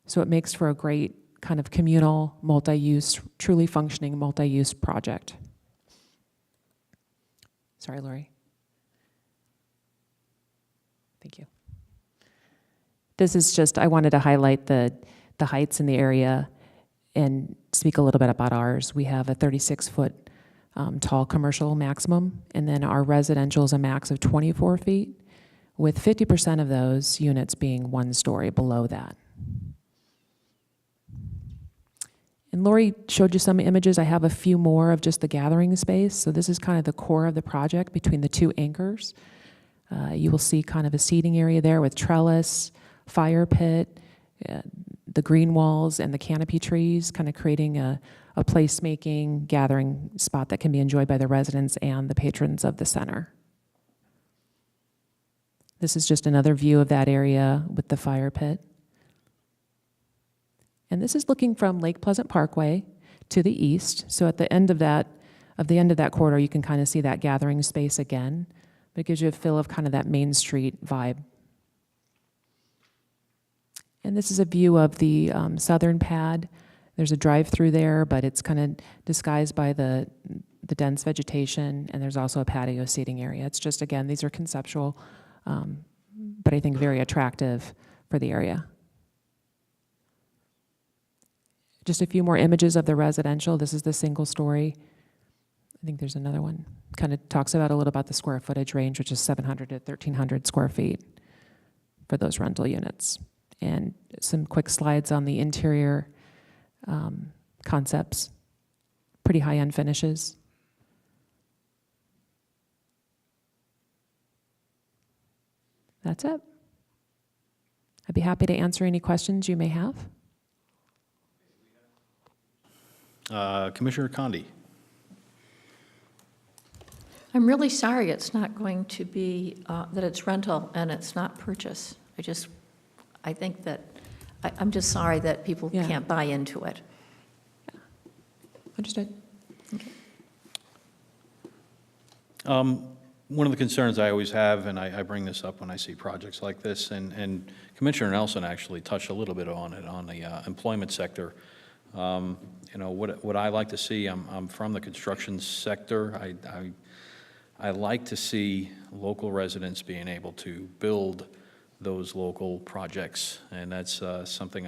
So it makes for a great kind of communal, multi-use, truly functioning multi-use project. Sorry, Lori. Thank you. This is just, I wanted to highlight the heights in the area and speak a little bit about ours. We have a 36-foot tall commercial maximum, and then our residential is a max of 24 feet, with 50% of those units being 1 story below that. And Lori showed you some images. I have a few more of just the gathering space. So this is kind of the core of the project between the 2 anchors. You will see kind of a seating area there with trellis, fire pit, the green walls and the canopy trees, kind of creating a placemaking gathering spot that can be enjoyed by the residents and the patrons of the center. This is just another view of that area with the fire pit. And this is looking from Lake Pleasant Parkway to the east. So at the end of that corridor, you can kind of see that gathering space again. But it gives you a feel of kind of that Main Street vibe. And this is a view of the southern pad. There's a drive-through there, but it's kind of disguised by the dense vegetation, and there's also a patio seating area. It's just, again, these are conceptual, but I think very attractive for the area. Just a few more images of the residential. This is the single story. I think there's another one. Kind of talks about a little about the square footage range, which is 700 to 1,300 square feet for those rental units. And some quick slides on the interior concepts. Pretty high-end finishes. That's it. I'd be happy to answer any questions you may have. Commissioner Condi. I'm really sorry it's not going to be, that it's rental and it's not purchase. I think that, I'm just sorry that people Yeah. can't buy into it. Understood. Okay. One of the concerns I always have, and I bring this up when I see projects like this, and Commissioner Nelson actually touched a little bit on it, on the employment sector. You know, what I like to see, I'm from the construction sector. I like to see local residents being able to build those local projects, and that's something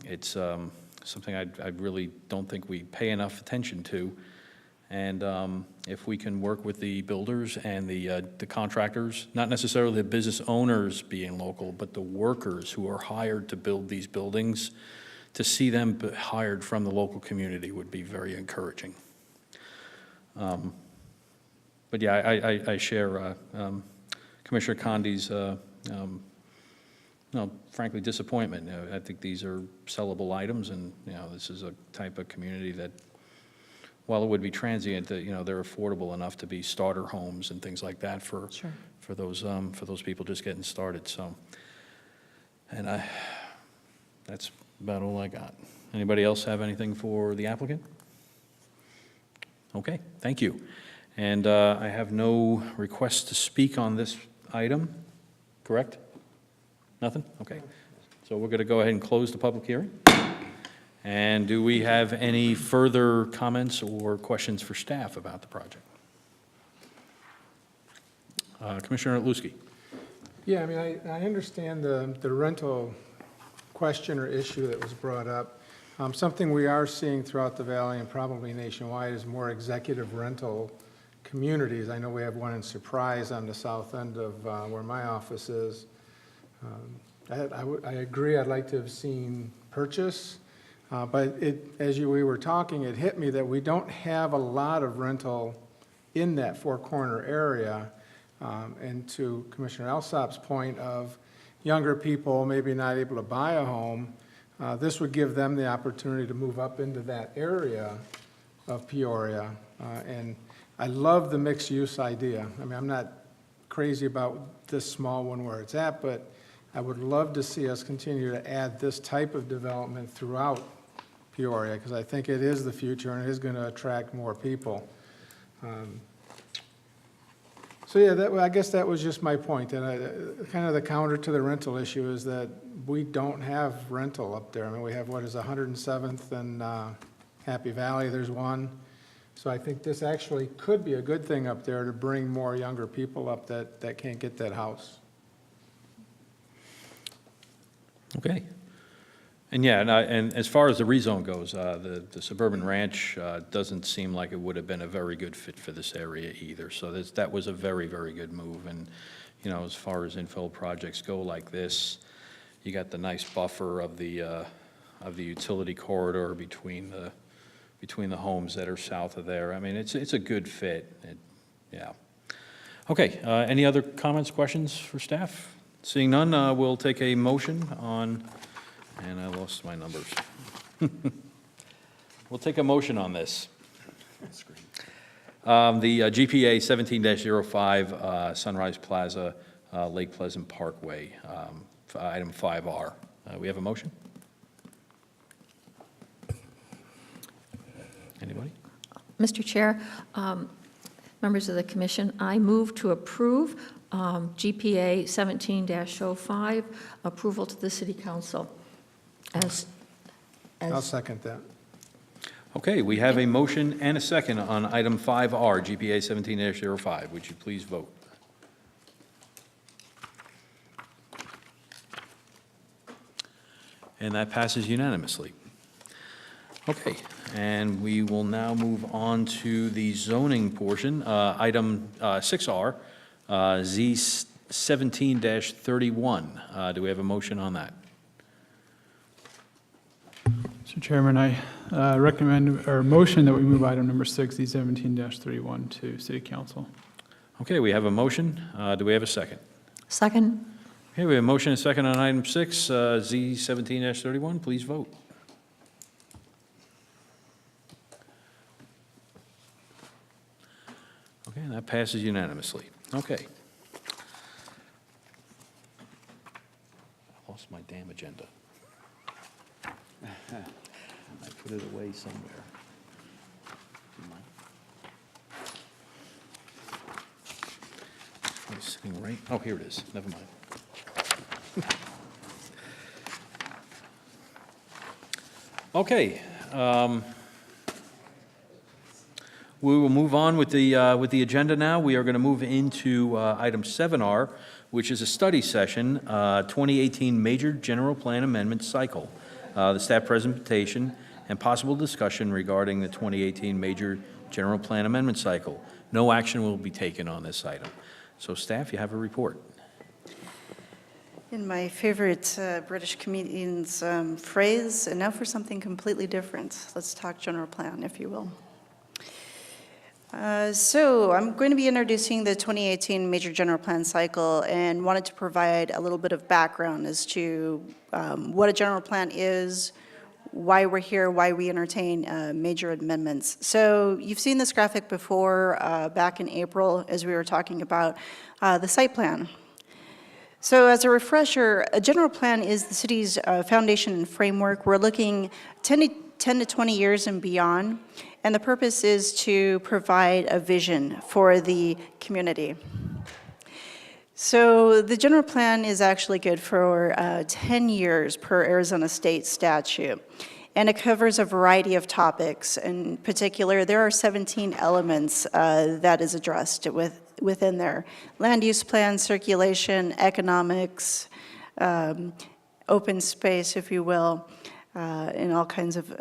it's something I really don't think we pay enough attention to. And if we can work with the builders and the contractors, not necessarily the business owners being local, but the workers who are hired to build these buildings, to see them hired from the local community would be very encouraging. But yeah, I share Commissioner Condi's, frankly, disappointment. I think these are sellable items, and, this is a type of community that, while it would be transient, that, they're affordable enough to be starter homes and things like that for those people just getting started, so. And that's about all I got. Anybody else have anything for the applicant? Okay, thank you. And I have no requests to speak on this item, correct? Nothing? Okay. So we're going to go ahead and close the public hearing. And do we have any further comments or questions for staff about the project? Commissioner Luski. Yeah, I mean, I understand the rental question or issue that was brought up. Something we are seeing throughout the valley and probably nationwide is more executive rental communities. I know we have one in Surprise on the south end of where my office is. I agree, I'd like to have seen purchase, but as we were talking, it hit me that we don't have a lot of rental in that Four Corner area. And to Commissioner Alsop's point of younger people maybe not able to buy a home, this would give them the opportunity to move up into that area of Peoria. And I love the mixed-use idea. I mean, I'm not crazy about this small one where it's at, but I would love to see us continue to add this type of development throughout Peoria, because I think it is the future and it is going to attract more people. So yeah, I guess that was just my point, and kind of the counter to the rental issue is that we don't have rental up there. I mean, we have, 107th and Happy Valley, there's one. So I think this actually could be a good thing up there to bring more younger people up that can't get that house. Okay. And yeah, and as far as the rezone goes, the suburban ranch doesn't seem like it would have been a very good fit for this area either. So that was a very, very good move. And, as far as infill projects go like this, you got the nice buffer of the utility corridor between the homes that are south of there. I mean, it's a good fit. Yeah. Okay. Any other comments, questions for staff? Seeing none, we'll take a motion on. And I lost my numbers. We'll take a motion on this. The GPA 17-05 Sunrise Plaza, Lake Pleasant Parkway, item 5R. We have a motion? Anybody? Mr. Chair, members of the commission, I move to approve GPA 17-05, approval to the city council. I'll second that. Okay, we have a motion and a second on item 5R, GPA 17-05. Would you please vote? And that passes unanimously. Okay, and we will now move on to the zoning portion. Item 6R, Z 17-31. Do we have a motion on that? Mr. Chairman, I recommend, or motion that we move item number 6, Z17-31, to City Council. Okay, we have a motion. Do we have a second? Second. Okay, we have a motion and a second on item 6, Z17-31. Please vote. Okay, and that passes unanimously. Okay. I lost my damn agenda. I put it away somewhere. It's sitting right, oh, here it is, never mind. Okay. We will move on with the agenda now. We are going to move into item 7R, which is a study session, 2018 Major General Plan Amendment Cycle. The staff presentation and possible discussion regarding the 2018 Major General Plan Amendment Cycle. No action will be taken on this item. So staff, you have a report. In my favorite British comedian's phrase, and now for something completely different. Let's talk general plan, if you will. So I'm going to be introducing the 2018 Major General Plan cycle and wanted to provide a little bit of background as to what a general plan is, why we're here, why we entertain major amendments. So you've seen this graphic before back in April as we were talking about the site plan. So as a refresher, a general plan is the city's foundation and framework. We're looking 10 to 20 years and beyond, and the purpose is to provide a vision for the community. So the general plan is actually good for 10 years per Arizona state statute, and it covers a variety of topics. In particular, there are 17 elements that is addressed within there: land use plan, circulation, economics, open space, if you will, and all kinds of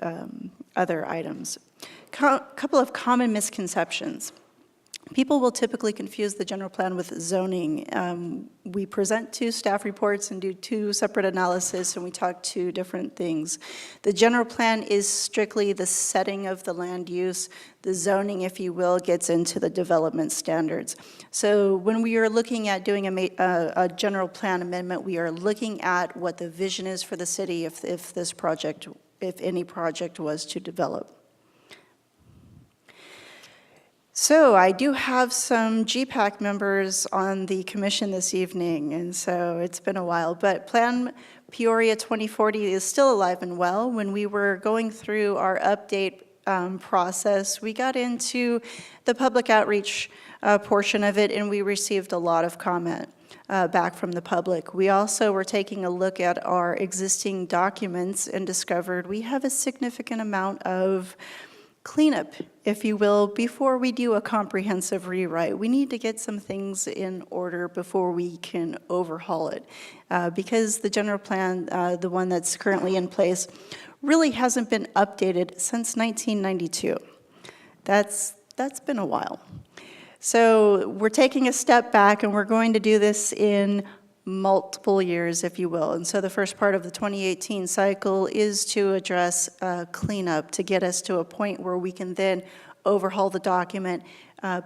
other items. Couple of common misconceptions. People will typically confuse the general plan with zoning. We present 2 staff reports and do 2 separate analysis, and we talk 2 different things. The general plan is strictly the setting of the land use. The zoning, if you will, gets into the development standards. So when we are looking at doing a general plan amendment, we are looking at what the vision is for the city if any project was to develop. So I do have some GPAC members on the commission this evening, and so it's been a while. But Plan Peoria 2040 is still alive and well. When we were going through our update process, we got into the public outreach portion of it, and we received a lot of comment back from the public. We also were taking a look at our existing documents and discovered we have a significant amount of cleanup, if you will, before we do a comprehensive rewrite. We need to get some things in order before we can overhaul it, because the general plan, the one that's currently in place, really hasn't been updated since 1992. That's been a while. So we're taking a step back, and we're going to do this in multiple years, if you will. And so the first part of the 2018 cycle is to address cleanup, to get us to a point where we can then overhaul the document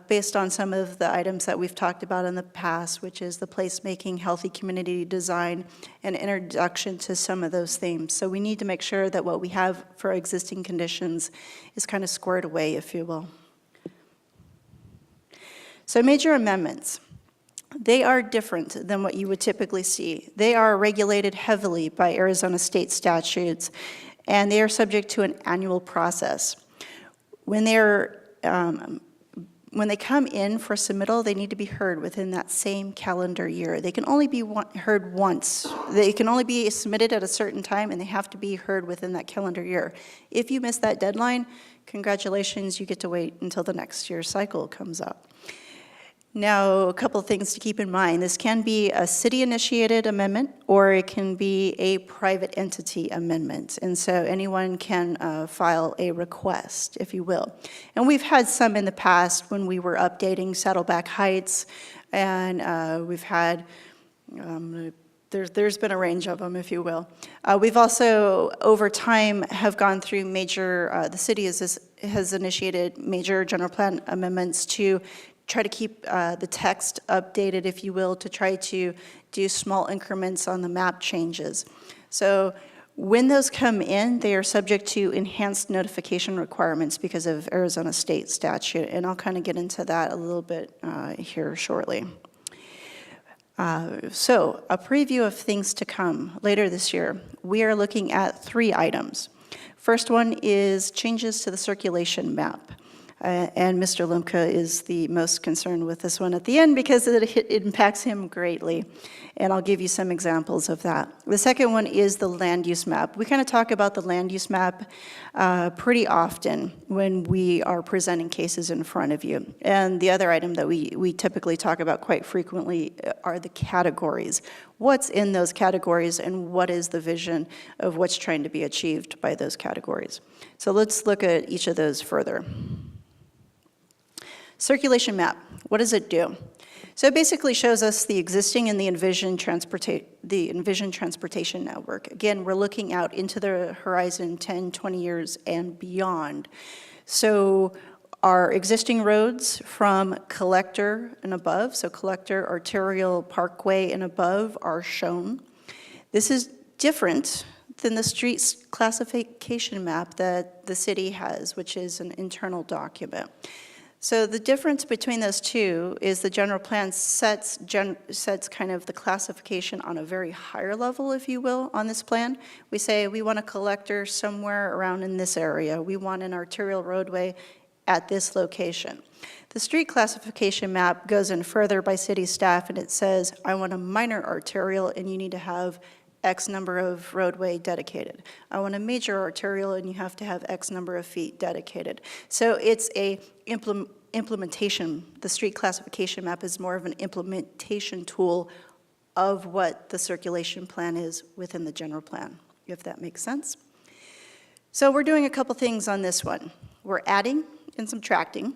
based on some of the items that we've talked about in the past, which is the placemaking, healthy community design, and introduction to some of those themes. So we need to make sure that what we have for existing conditions is kind of squared away, if you will. So major amendments. They are different than what you would typically see. They are regulated heavily by Arizona state statutes, and they are subject to an annual process. When they come in for submittal, they need to be heard within that same calendar year. They can only be heard once. They can only be submitted at a certain time, and they have to be heard within that calendar year. If you miss that deadline, congratulations, you get to wait until the next year's cycle comes up. Now, a couple of things to keep in mind. This can be a city-initiated amendment, or it can be a private entity amendment. And so anyone can file a request, if you will. And we've had some in the past when we were updating Saddleback Heights, and we've had, there's been a range of them, if you will. We've also, over time, have gone through major, the city has initiated major general plan amendments to try to keep the text updated, if you will, to try to do small increments on the map changes. So when those come in, they are subject to enhanced notification requirements because of Arizona state statute, and I'll kind of get into that a little bit here shortly. So a preview of things to come later this year. We are looking at 3 items. First one is changes to the circulation map. And Mr. Lemke is the most concerned with this one at the end because it impacts him greatly. And I'll give you some examples of that. The second one is the land use map. We kind of talk about the land use map pretty often when we are presenting cases in front of you. And the other item that we typically talk about quite frequently are the categories. What's in those categories and what is the vision of what's trying to be achieved by those categories? So let's look at each of those further. Circulation map, what does it do? So it basically shows us the existing and the envisioned transportation network. Again, we're looking out into the horizon 10, 20 years and beyond. So Our existing roads from Collector and above, so Collector, Arterial, Parkway and above are shown. This is different than the streets classification map that the city has, which is an internal document. So the difference between those two is the general plan sets kind of the classification on a very higher level, if you will, on this plan. We say we want a collector somewhere around in this area. We want an arterial roadway at this location. The street classification map goes in further by city staff, and it says, I want a minor arterial, and you need to have X number of roadway dedicated. I want a major arterial, and you have to have X number of feet dedicated. So it's a implementation. The street classification map is more of an implementation tool of what the circulation plan is within the general plan, if that makes sense. So we're doing a couple things on this one. We're adding and subtracting.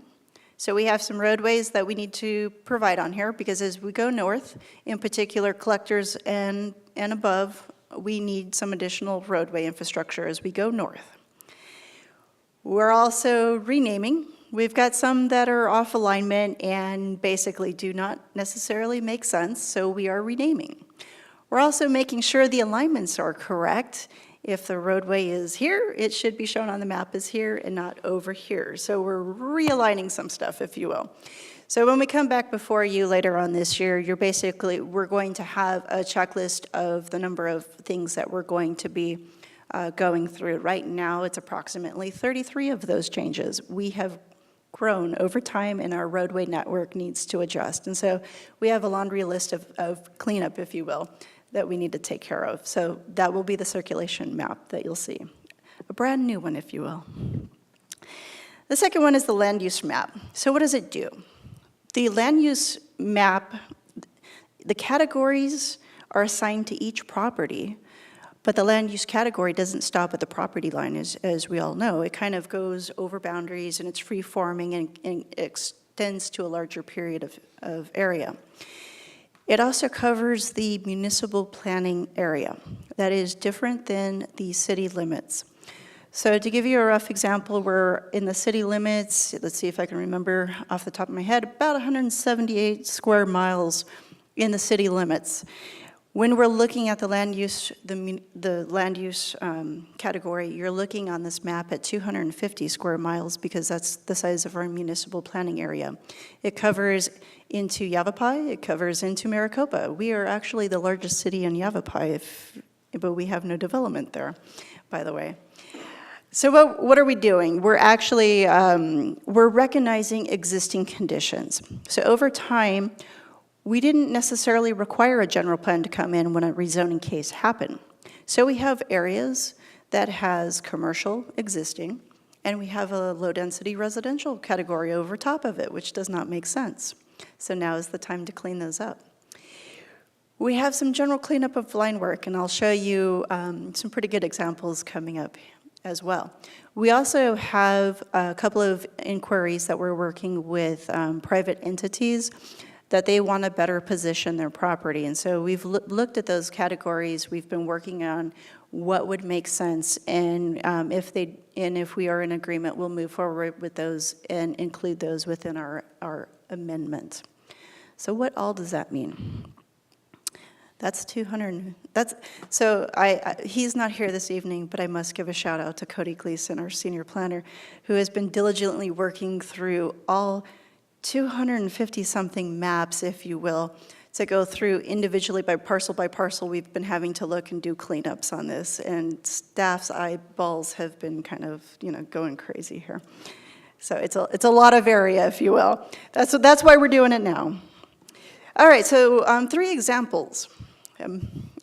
So we have some roadways that we need to provide on here, because as we go north, in particular Collectors and above, we need some additional roadway infrastructure as we go north. We're also renaming. We've got some that are off alignment and basically do not necessarily make sense, so we are renaming. We're also making sure the alignments are correct. If the roadway is here, it should be shown on the map as here and not over here. So we're realigning some stuff, if you will. So when we come back before you later on this year, we're going to have a checklist of the number of things that we're going to be going through. Right now, it's approximately 33 of those changes. We have grown over time, and our roadway network needs to adjust. And so we have a laundry list of cleanup, if you will, that we need to take care of. So that will be the circulation map that you'll see. A brand new one, if you will. The second one is the land use map. So what does it do? The land use map, the categories are assigned to each property, but the land use category doesn't stop at the property line, as we all know. It kind of goes over boundaries, and it's free-forming and extends to a larger period of area. It also covers the municipal planning area. That is different than the city limits. So to give you a rough example, we're in the city limits, let's see if I can remember off the top of my head, about 178 square miles in the city limits. When we're looking at the land use, the land use category, you're looking on this map at 250 square miles, because that's the size of our municipal planning area. It covers into Yavapai, it covers into Maricopa. We are actually the largest city in Yavapai, but we have no development there, by the way. So what are we doing? We're actually, we're recognizing existing conditions. So over time, we didn't necessarily require a general plan to come in when a rezoning case happened. So we have areas that has commercial existing, and we have a low-density residential category over top of it, which does not make sense. So now is the time to clean those up. We have some general cleanup of line work, and I'll show you some pretty good examples coming up as well. We also have a couple of inquiries that we're working with private entities that they want to better position their property. And so we've looked at those categories. We've been working on what would make sense, and if we are in agreement, we'll move forward with those and include those within our amendment. So what all does that mean? That's 200. He's not here this evening, but I must give a shout out to Cody Gleason, our senior planner, who has been diligently working through all 250-something maps, if you will, to go through individually by parcel. We've been having to look and do cleanups on this, and staff's eyeballs have been kind of, going crazy here. So it's a lot of area, if you will. That's why we're doing it now. All right, so 3 examples.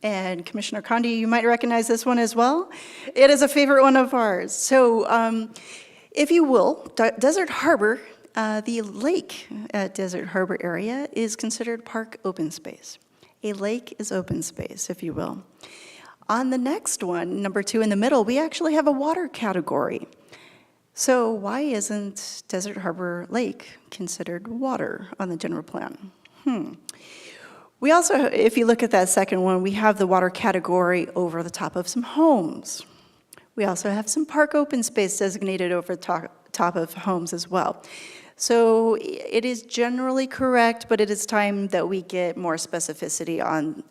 And Commissioner Condi, you might recognize this one as well. It is a favorite one of ours. So if you will, Desert Harbor, the lake at Desert Harbor area is considered park open space. A lake is open space, if you will. On the next one, number 2 in the middle, we actually have a water category. So why isn't Desert Harbor Lake considered water on the general plan? We also, if you look at that second one, we have the water category over the top of some homes. We also have some park open space designated over the top of homes as well. So it is generally correct, but it is time that we get more specificity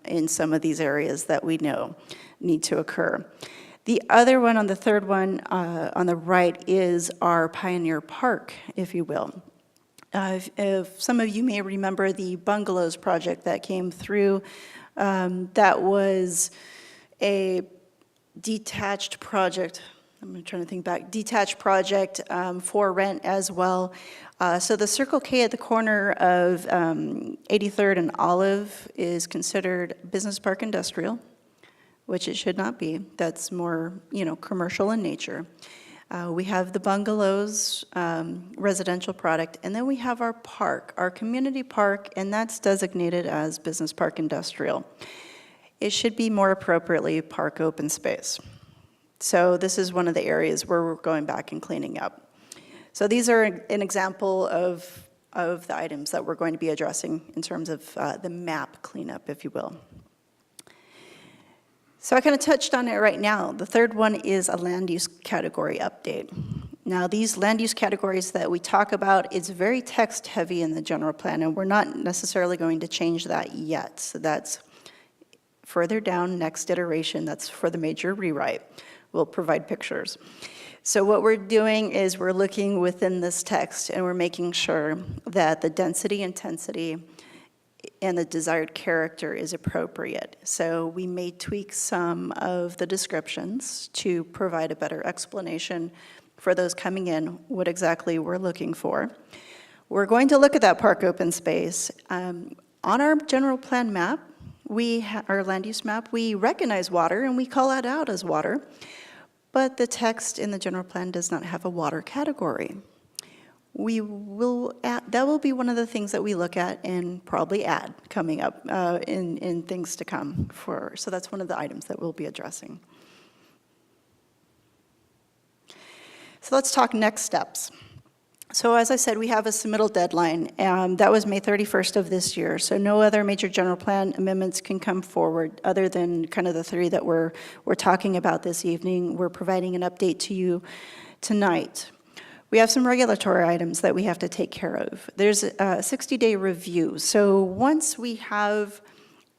in some of these areas that we know need to occur. The other one, on the third one on the right, is our Pioneer Park, if you will. If some of you may remember the bungalows project that came through, that was a detached project. I'm trying to think back. Detached project for rent as well. So the Circle K at the corner of 83rd and Olive is considered business park industrial, which it should not be. That's more, commercial in nature. We have the bungalows, residential product, and then we have our park, our community park, and that's designated as business park industrial. It should be more appropriately park open space. So this is one of the areas where we're going back and cleaning up. So these are an example of the items that we're going to be addressing in terms of the map cleanup, if you will. So I kind of touched on it right now. The third one is a land use category update. Now, these land use categories that we talk about, it's very text heavy in the general plan, and we're not necessarily going to change that yet. So that's further down, next iteration, that's for the major rewrite. We'll provide pictures. So what we're doing is we're looking within this text and we're making sure that the density, intensity, and the desired character is appropriate. So we may tweak some of the descriptions to provide a better explanation for those coming in, what exactly we're looking for. We're going to look at that park open space. On our general plan map, our land use map, we recognize water and we call that out as water. But the text in the general plan does not have a water category. That will be one of the things that we look at and probably add coming up in things to come. So that's one of the items that we'll be addressing. So let's talk next steps. So as I said, we have a submittal deadline. That was May 31st of this year. So no other major general plan amendments can come forward other than kind of the three that we're talking about this evening. We're providing an update to you tonight. We have some regulatory items that we have to take care of. There's a 60-day review. So once we have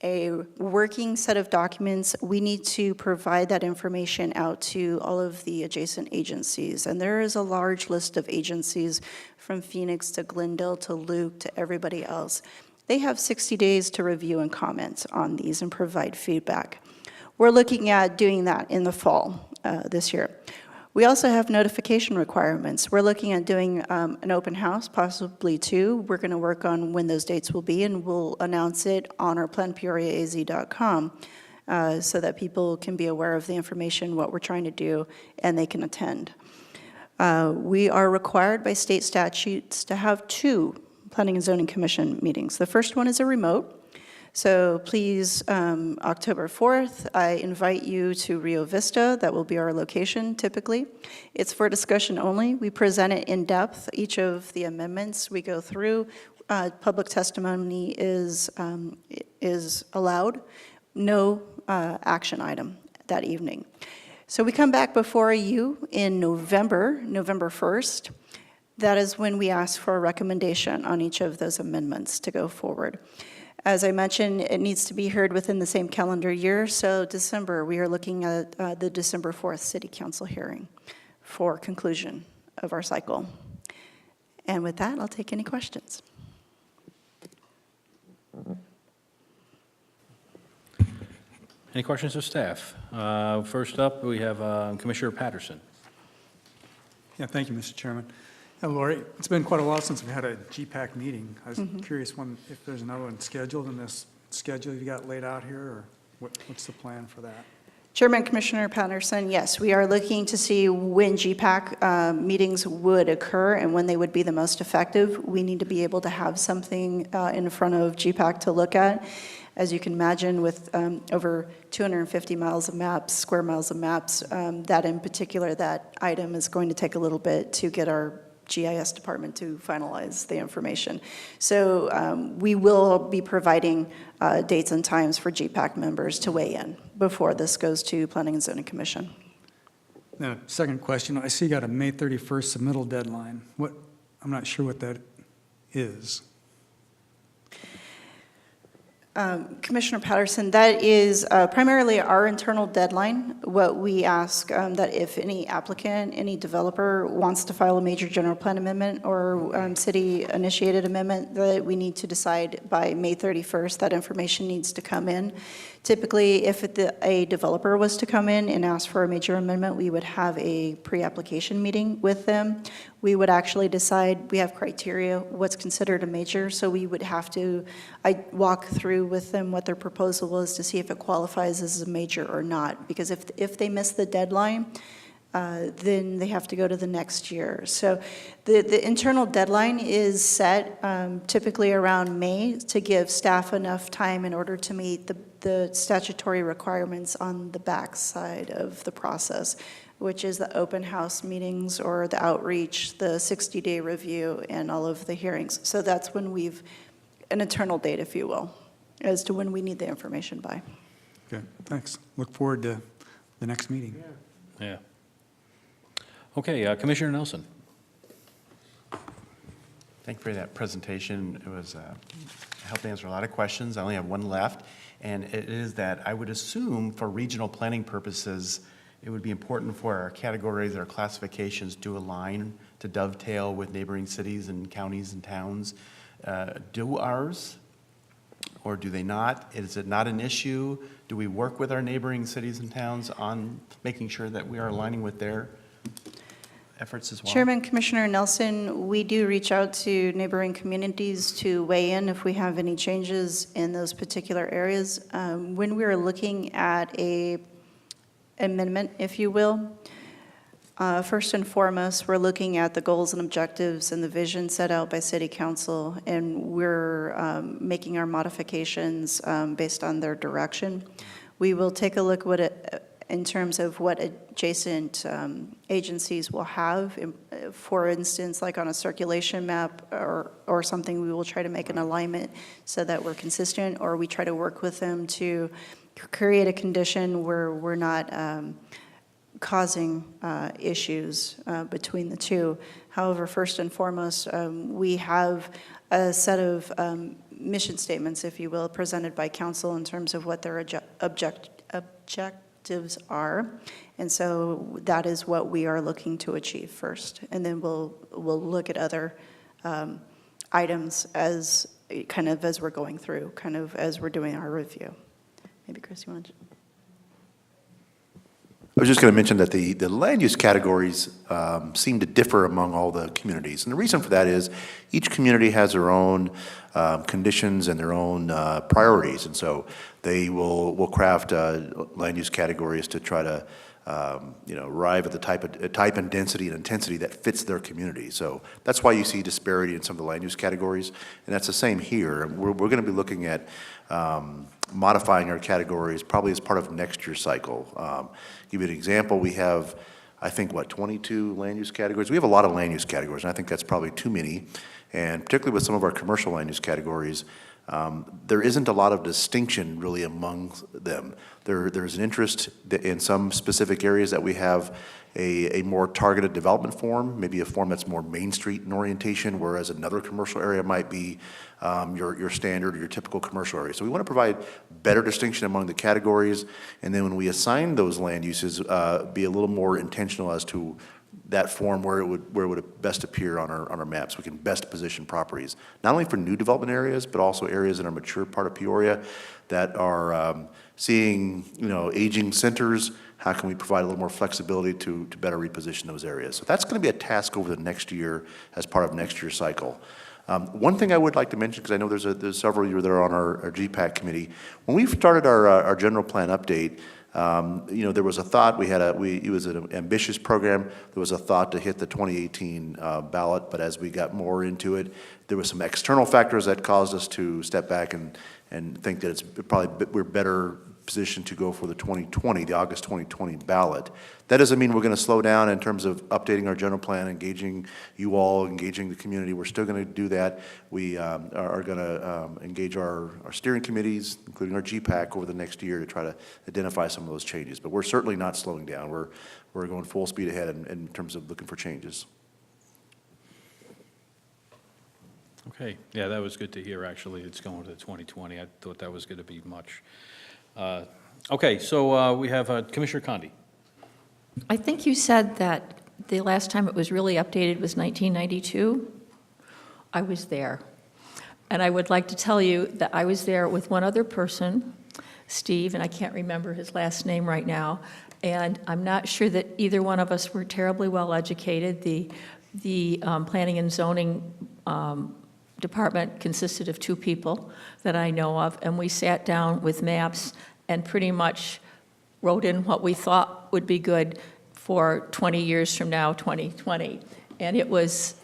a working set of documents, we need to provide that information out to all of the adjacent agencies. And there is a large list of agencies from Phoenix to Glendale to Luke to everybody else. They have 60 days to review and comment on these and provide feedback. We're looking at doing that in the fall this year. We also have notification requirements. We're looking at doing an open house, possibly two. We're going to work on when those dates will be, and we'll announce it on our planpeoriaaz.com so that people can be aware of the information, what we're trying to do, and they can attend. We are required by state statutes to have 2 Planning and Zoning Commission meetings. The first one is a remote. So please, October 4th, I invite you to Rio Vista. That will be our location typically. It's for discussion only. We present it in depth, each of the amendments we go through. Public testimony is allowed. No action item that evening. So we come back before you in November 1st. That is when we ask for a recommendation on each of those amendments to go forward. As I mentioned, it needs to be heard within the same calendar year, so December, we are looking at the December 4th City Council hearing for conclusion of our cycle. And with that, I'll take any questions. Any questions of staff? First up, we have Commissioner Patterson. Yeah, thank you, Mr. Chairman. Lori, it's been quite a while since we had a GPAC meeting. I was curious if there's another one scheduled in this schedule you got laid out here, or what's the plan for that? Chairman, Commissioner Patterson, yes, we are looking to see when GPAC meetings would occur and when they would be the most effective. We need to be able to have something in front of GPAC to look at. As you can imagine, with over 250 miles of maps, square miles of maps, that in particular, that item is going to take a little bit to get our GIS department to finalize the information. So we will be providing dates and times for GPAC members to weigh in before this goes to Planning and Zoning Commission. Now, second question, I see you got a May 31st submittal deadline. I'm not sure what that is. Commissioner Patterson, that is primarily our internal deadline. What we ask that if any applicant, any developer wants to file a major general plan amendment or city-initiated amendment, that we need to decide by May 31st, that information needs to come in. Typically, if a developer was to come in and ask for a major amendment, we would have a pre-application meeting with them. We would actually decide, we have criteria, what's considered a major, so we would have to walk through with them what their proposal was to see if it qualifies as a major or not. Because if they miss the deadline, then they have to go to the next year. So the internal deadline is set typically around May to give staff enough time in order to meet the statutory requirements on the backside of the process, which is the open house meetings or the outreach, the 60-day review, and all of the hearings. So that's when an internal date, if you will, as to when we need the information by. Okay, thanks. Look forward to the next meeting. Yeah. Okay, Commissioner Nelson. Thank you for that presentation. It was helped answer a lot of questions. I only have one left, and it is that I would assume for regional planning purposes, it would be important for our categories, our classifications to align, to dovetail with neighboring cities and counties and towns. Do ours, or do they not? Is it not an issue? Do we work with our neighboring cities and towns on making sure that we are aligning with their efforts as well? Chairman, Commissioner Nelson, we do reach out to neighboring communities to weigh in if we have any changes in those particular areas. When we are looking at a amendment, if you will, first and foremost, we're looking at the goals and objectives and the vision set out by City Council, and we're making our modifications based on their direction. We will take a look in terms of what adjacent agencies will have. For instance, like on a circulation map or something, we will try to make an alignment so that we're consistent, or we try to work with them to create a condition where we're not causing issues between the two. However, first and foremost, we have a set of mission statements, if you will, presented by council in terms of what their objectives are. And so that is what we are looking to achieve first. And then we'll look at other items as we're going through, as we're doing our review. Maybe Chris, you want to? I was just going to mention that the land use categories seem to differ among all the communities. And the reason for that is each community has their own conditions and their own priorities. And so they will craft land use categories to try to arrive at the type and density and intensity that fits their community. So that's why you see disparity in some of the land use categories. And that's the same here. We're going to be looking at modifying our categories probably as part of next year's cycle. Give you an example, we have, I think, 22 land use categories? We have a lot of land use categories, and I think that's probably too many. And particularly with some of our commercial land use categories, there isn't a lot of distinction really among them. There's an interest in some specific areas that we have a more targeted development form, maybe a form that's more Main Street in orientation, whereas another commercial area might be your standard or your typical commercial area. So we want to provide better distinction among the categories, and then when we assign those land uses, be a little more intentional as to that form where it would best appear on our maps. We can best position properties, not only for new development areas, but also areas in our mature part of Peoria that are seeing aging centers. How can we provide a little more flexibility to better reposition those areas? So that's going to be a task over the next year as part of next year's cycle. One thing I would like to mention, because I know there's several of you that are on our GPAC committee, when we started our general plan update, there was a thought, it was an ambitious program. There was a thought to hit the 2018 ballot, but as we got more into it, there were some external factors that caused us to step back and think that we're better position to go for the 2020, the August 2020 ballot. That doesn't mean we're going to slow down in terms of updating our general plan, engaging you all, engaging the community. We're still going to do that. We are going to engage our steering committees, including our GPAC, over the next year to try to identify some of those changes. But we're certainly not slowing down. We're going full speed ahead in terms of looking for changes. Okay, yeah, that was good to hear, actually. It's going to the 2020. I thought that was going to be much. Okay, so we have Commissioner Condi. I think you said that the last time it was really updated was 1992. I was there. And I would like to tell you that I was there with one other person, Steve, and I can't remember his last name right now, and I'm not sure that either one of us were terribly well educated. The planning and zoning department consisted of 2 people that I know of, and we sat down with maps and pretty much wrote in what we thought would be good for 20 years from now, 2020. And it was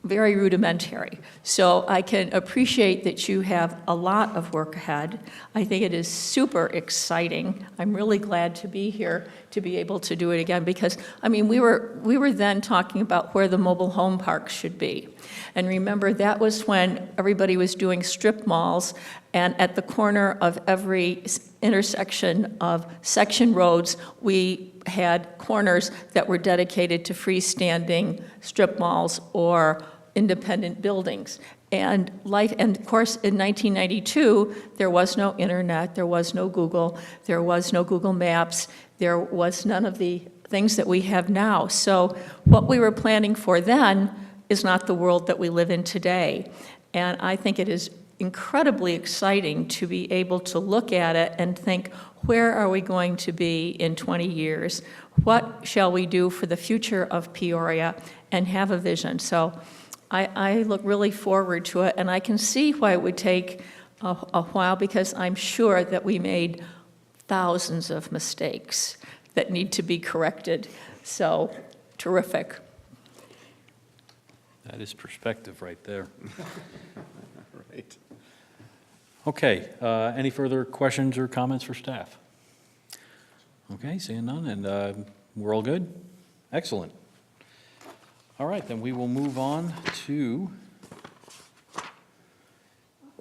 very rudimentary. So I can appreciate that you have a lot of work ahead. I think it is super exciting. I'm really glad to be here to be able to do it again because, I mean, we were then talking about where the mobile home parks should be. And remember, that was when everybody was doing strip malls, and at the corner of every intersection of section roads, we had corners that were dedicated to freestanding strip malls or independent buildings. And of course, in 1992, there was no internet, there was no Google, there was no Google Maps, there was none of the things that we have now. So what we were planning for then is not the world that we live in today. And I think it is incredibly exciting to be able to look at it and think, where are we going to be in 20 years? What shall we do for the future of Peoria, and have a vision? So I look really forward to it, and I can see why it would take a while, because I'm sure that we made thousands of mistakes that need to be corrected. So, terrific. That is perspective right there. Right. Okay, any further questions or comments for staff? Okay, seeing none, and we're all good? Excellent. All right, then we will move on to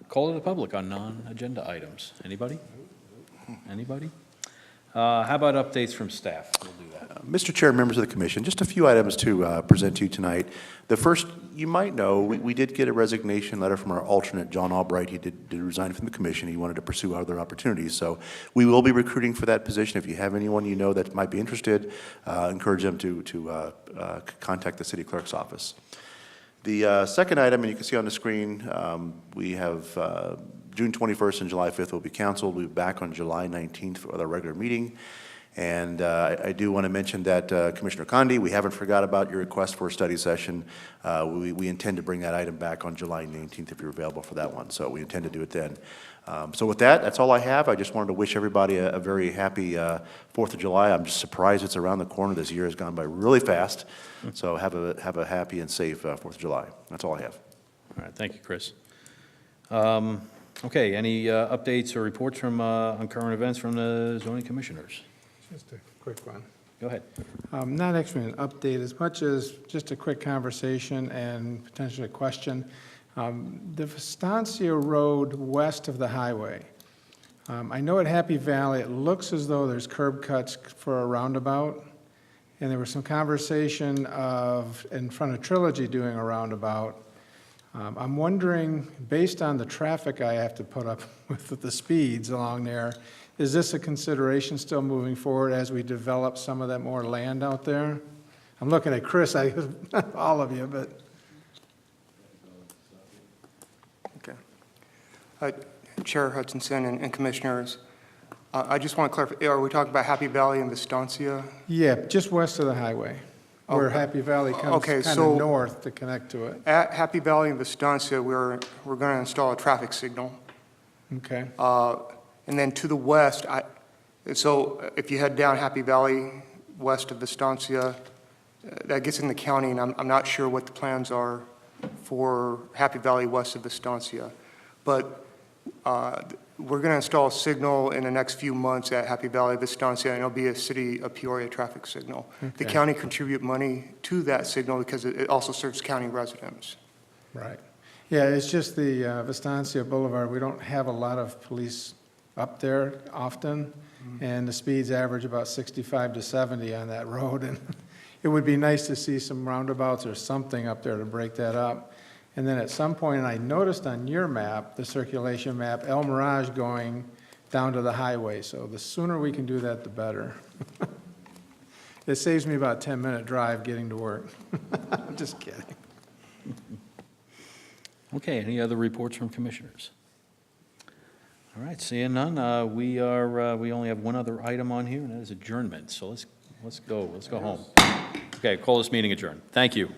call to the public on non-agenda items. Anybody? Anybody? How about updates from staff? We'll do that. Mr. Chair, members of the commission, just a few items to present to you tonight. The first, you might know, we did get a resignation letter from our alternate, John Albright. He did resign from the commission. He wanted to pursue other opportunities. So we will be recruiting for that position. If you have anyone you know that might be interested, encourage them to contact the city clerk's office. The second item, and you can see on the screen, we have June 21st and July 5th will be canceled. We'll be back on July 19th for our regular meeting. And I do want to mention that, Commissioner Condi, we haven't forgot about your request for a study session. We intend to bring that item back on July 19th if you're available for that one. So we intend to do it then. So with that, that's all I have. I just wanted to wish everybody a very happy 4th of July. I'm just surprised it's around the corner. This year has gone by really fast. So have a happy and safe 4th of July. That's all I have. All right, thank you, Chris. Okay, any updates or reports from on current events from the zoning commissioners? Just a quick one. Go ahead. Not actually an update, as much as just a quick conversation and potentially a question. The Estancia Road west of the highway. I know at Happy Valley, it looks as though there's curb cuts for a roundabout. And there was some conversation of, in front of Trilogy, doing a roundabout. I'm wondering, based on the traffic I have to put up with the speeds along there, is this a consideration still moving forward as we develop some of that more land out there? I'm looking at Chris, not all of you, but. Okay. Chair Hutchinson and commissioners, I just want to clarify, are we talking about Happy Valley and Vistancia? Yeah, just west of the highway, where Happy Valley comes kind of north to connect to it. At Happy Valley and Vistancia, we're going to install a traffic signal. Okay. And then to the west, so if you head down Happy Valley west of Vistancia, that gets in the county, and I'm not sure what the plans are for Happy Valley west of Vistancia. But we're going to install a signal in the next few months at Happy Valley Vistancia, and it'll be a City of Peoria traffic signal. The Okay. county contribute money to that signal because it also serves county residents. Right. Yeah, it's just the Vistancia Boulevard, we don't have a lot of police up there often, and the speeds average about 65 to 70 on that road, and it would be nice to see some roundabouts or something up there to break that up. And then at some point, and I noticed on your map, the circulation map, El Mirage going down to the highway, so the sooner we can do that, the better. It saves me about a 10-minute drive getting to work. I'm just kidding. Okay, any other reports from commissioners? All right, seeing none, we only have one other item on here, and that is adjournment. So let's go home. Okay, call this meeting adjourned. Thank you.